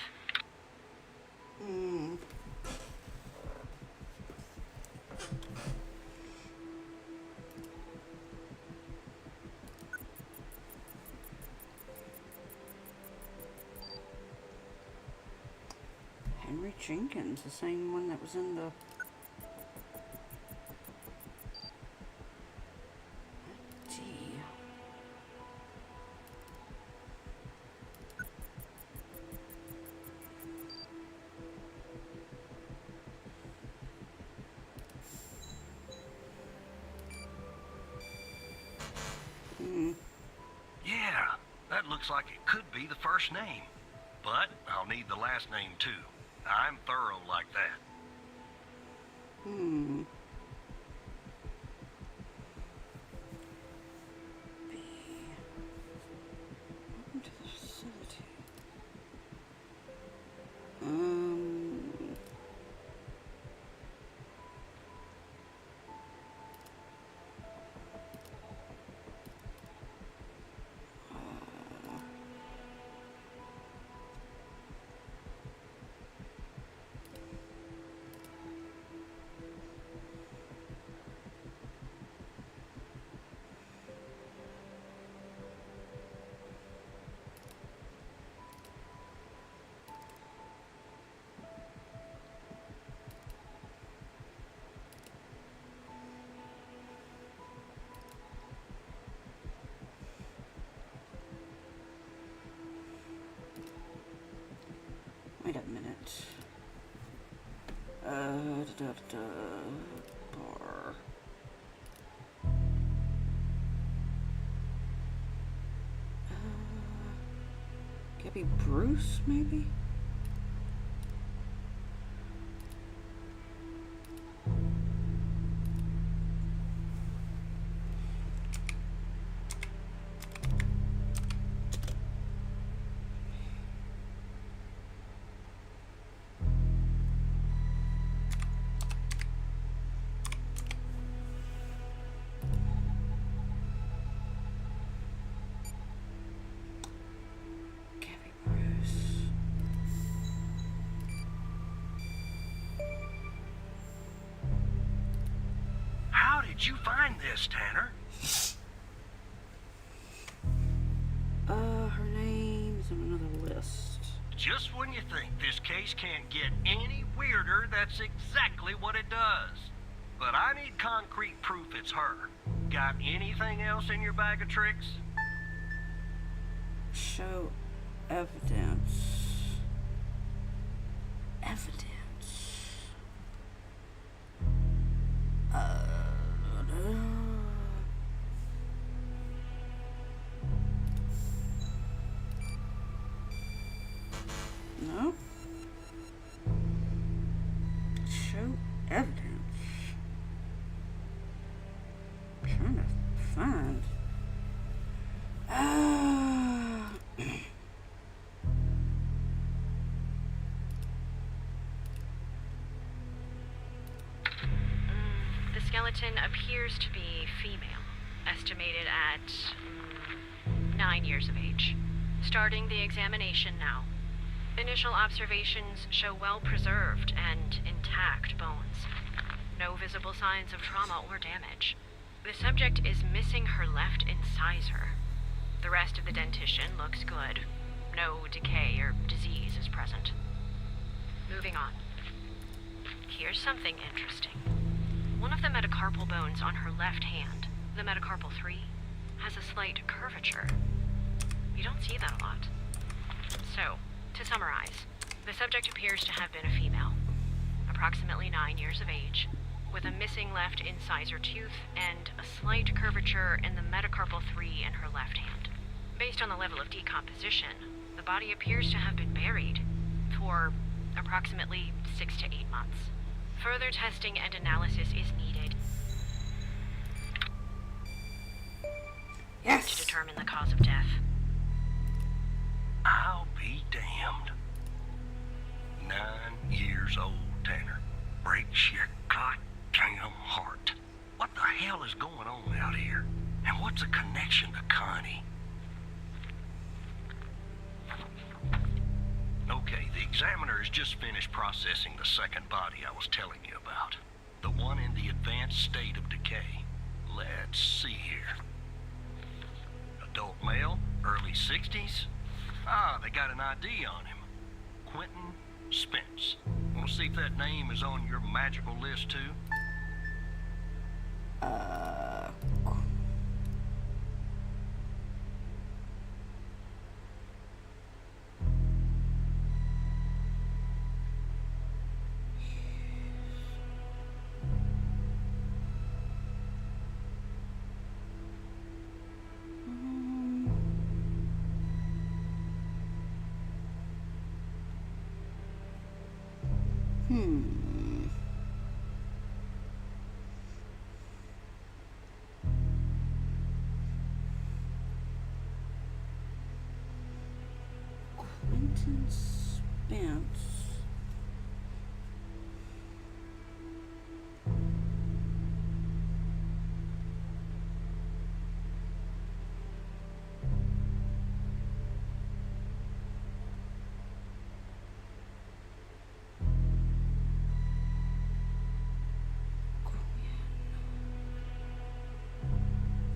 Henry Jenkins, the same one that was in the... Gee. looks like it could be the first name. But I'll need the last name too. I'm thorough like that. Welcome to the facility. Wait a minute. Bar. Gabby Bruce, maybe? Gabby Bruce. How did you find this, Tanner? Her name's on another list. Just when you think this case can't get any weirder, that's exactly what it does. But I need concrete proof it's her. Got anything else in your bag of tricks? Show evidence. Evidence. No. Show evidence. Trying to find. The skeleton appears to be female, estimated at 9 years of age. Starting the examination now. Initial observations show well-preserved and intact bones. No visible signs of trauma or damage. The subject is missing her left incisor. The rest of the dentition looks good. No decay or disease is present. Moving on. Here's something interesting. One of the metacarpal bones on her left hand, the metacarpal 3, has a slight curvature. You don't see that a lot. So, to summarize, the subject appears to have been a female, approximately 9 years of age, with a missing left incisor tooth and a slight curvature in the metacarpal 3 in her left hand. Based on the level of decomposition, the body appears to have been buried for approximately 6 to 8 months. Further testing and analysis is needed to Yes. determine the cause of death. I'll be damned. 9 years old, Tanner. Breaks your goddamn heart. What the hell is going on out here? And what's the connection to Connie? Okay, the examiner has just finished processing the second body I was telling you about. The one in the advanced state of decay. Let's see here. Adult male, early 60s. Ah, they got an ID on him. Quentin Spence. Want to see if that name is on your magical list too? Quentin Spence.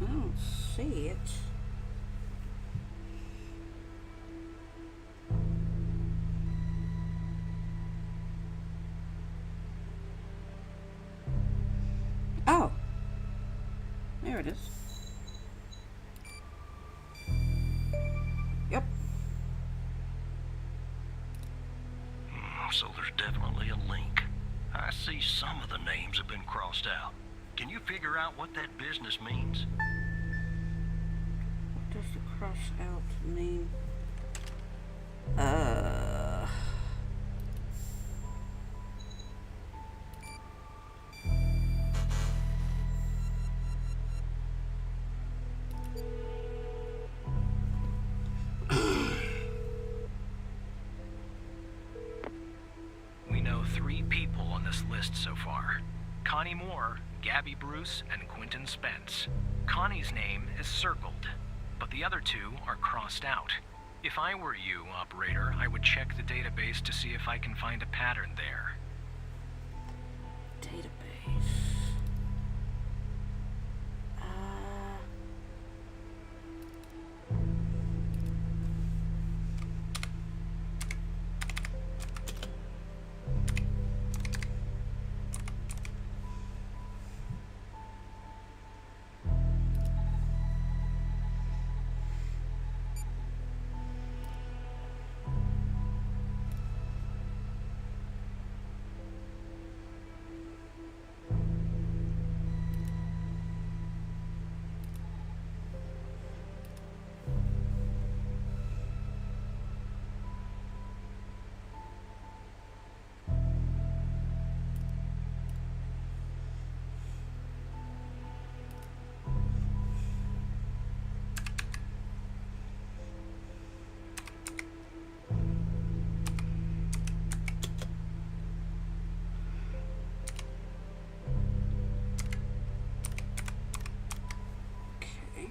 I don't see it. Oh, there it is. Yep. So there's definitely a link. I see some of the names have been crossed out. Can you figure out what that business means? What does the cross out mean? We know 3 people on this list so far. Connie Moore, Gabby Bruce, and Quentin Spence. Connie's name is circled, but the other 2 are crossed out. If I were you, operator, I would check the database to see if I can find a pattern there. Database. Okay.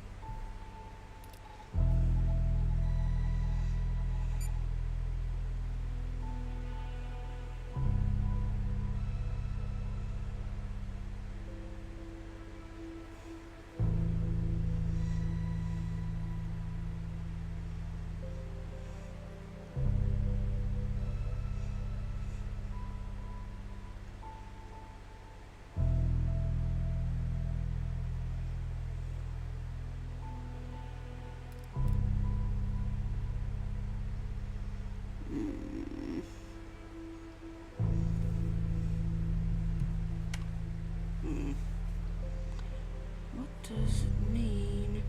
What does it mean?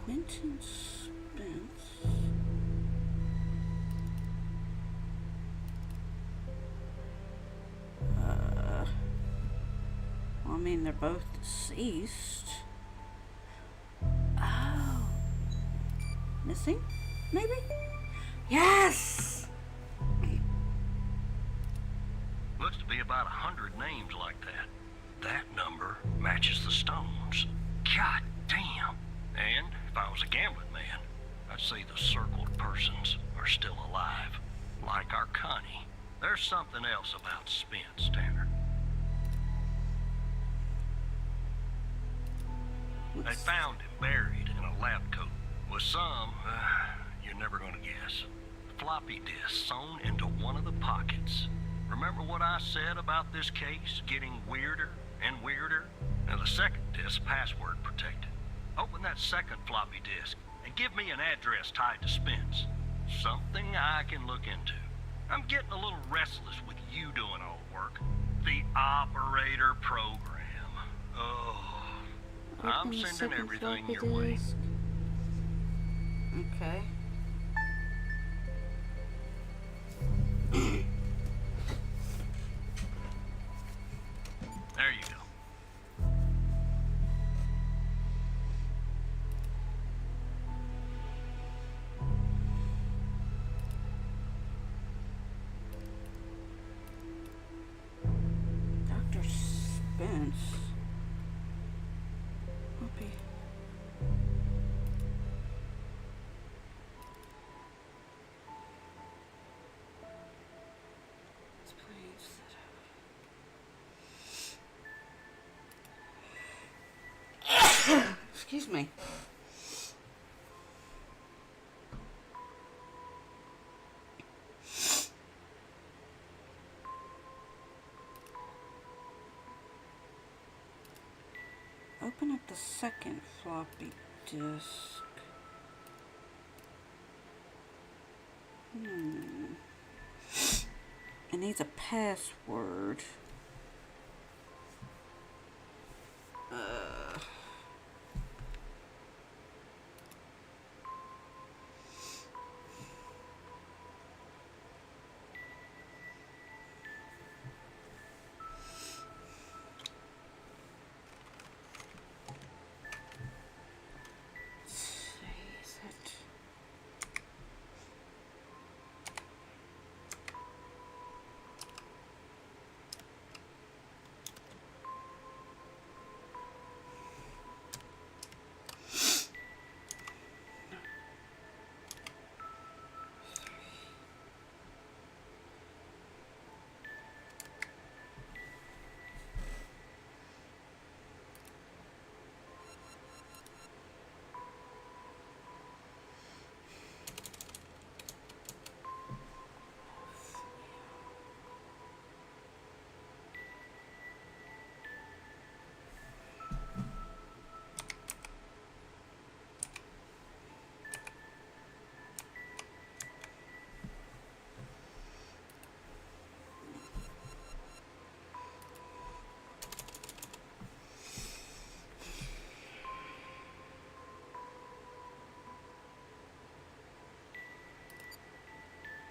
Quentin Spence. Well, I mean, they're both deceased. Oh. Missing? Maybe? Yes! Looks to be about 100 names like that. That number matches the stones. God damn. And if I was a gambling man, I'd say the circled persons are still alive. Like our Connie. There's something else about Spence, Tanner. They found him buried in a lab coat. With some, you're never gonna guess. Floppy disk sewn into one of the pockets. Remember what I said about this case getting weirder and weirder? Now the second disk password protected. Open that second floppy disk and give me an address tied to Spence. Something I can look into. I'm getting a little restless with you doing all the work. The operator program. Oh, I'm Open the sending second everything floppy your way. disk. Okay. There you go. Dr. Spence. Hoppy. Let's play setup. Excuse me. Open up the second floppy disk. It needs a password. Let's see, is it?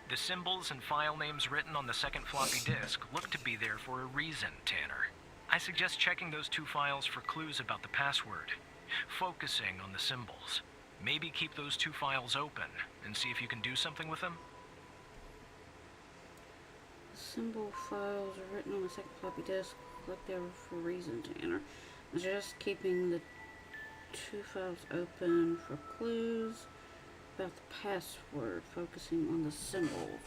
The symbols and file names written on the second floppy disk look to be there for a reason, Tanner. I suggest checking those two files for clues about the password. Focusing on the symbols. Maybe keep those two files open and see if you can do something with them. The symbol files are written on the second floppy disk. Look there for a reason, Tanner. Just keeping the two files open for clues about the password. Focusing on the symbols.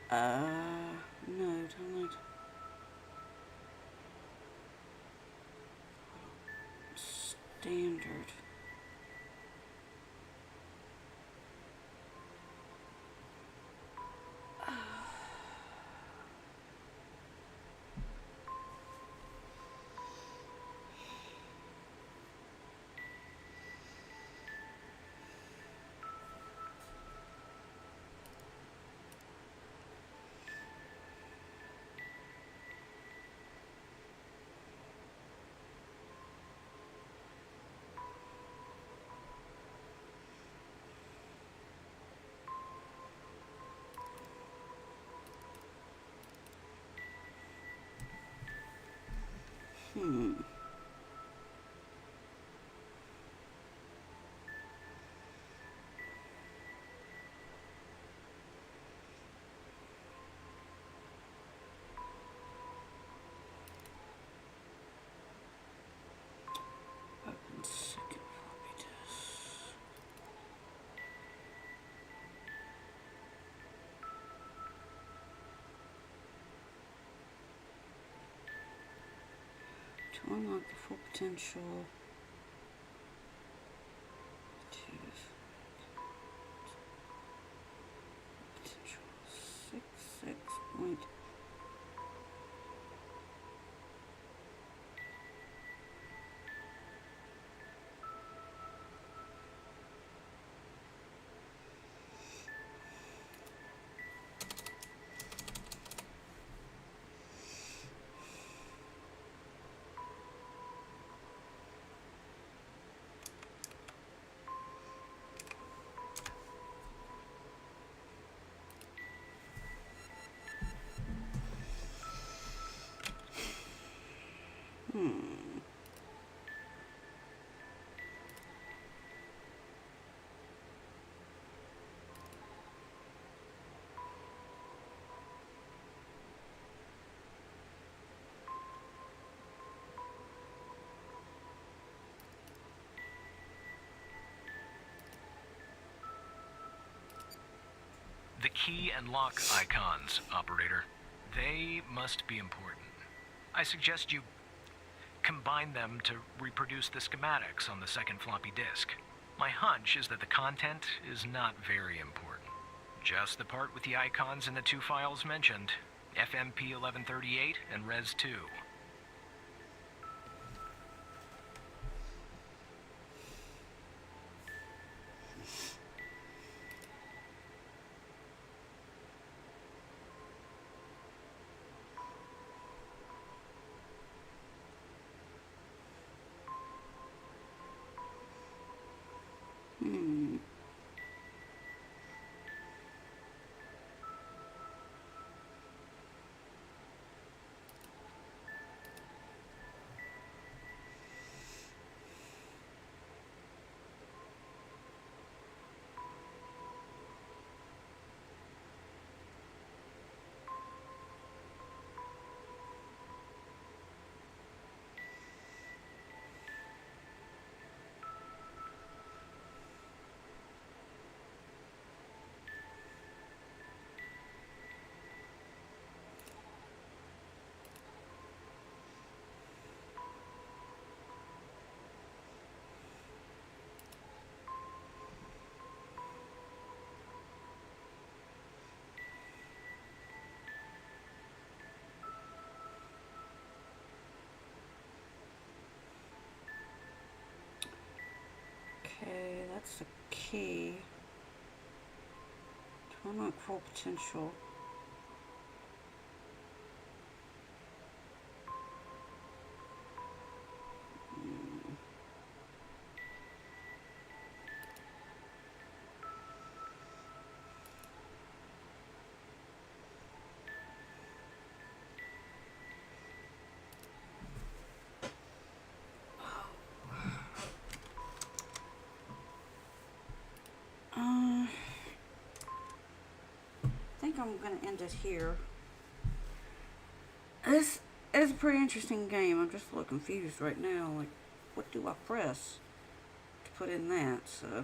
No, download. Standard. To unlock the full potential. Potential 6.6. The key and lock icons, operator. They must be important. I suggest you combine them to reproduce the schematics on the second floppy disk. My hunch is that the content is not very important. Just the part with the icons in the two files mentioned, FMP 1138 and Res 2. Okay, that's the key. To unlock full potential. I think I'm gonna end it here. This is a pretty interesting game. I'm just a little confused right now. Like, what do I press to put in that? So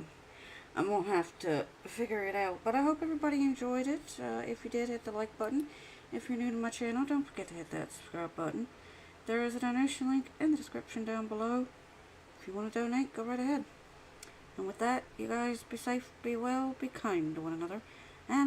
I'm gonna have to figure it out. But I hope everybody enjoyed it. If you did, hit the like button. If you're new to my channel, don't forget to hit that subscribe button. There is a donation link in the description down below. If you want to donate, go right ahead. And with that, you guys be safe, be well, be kind to one another. And I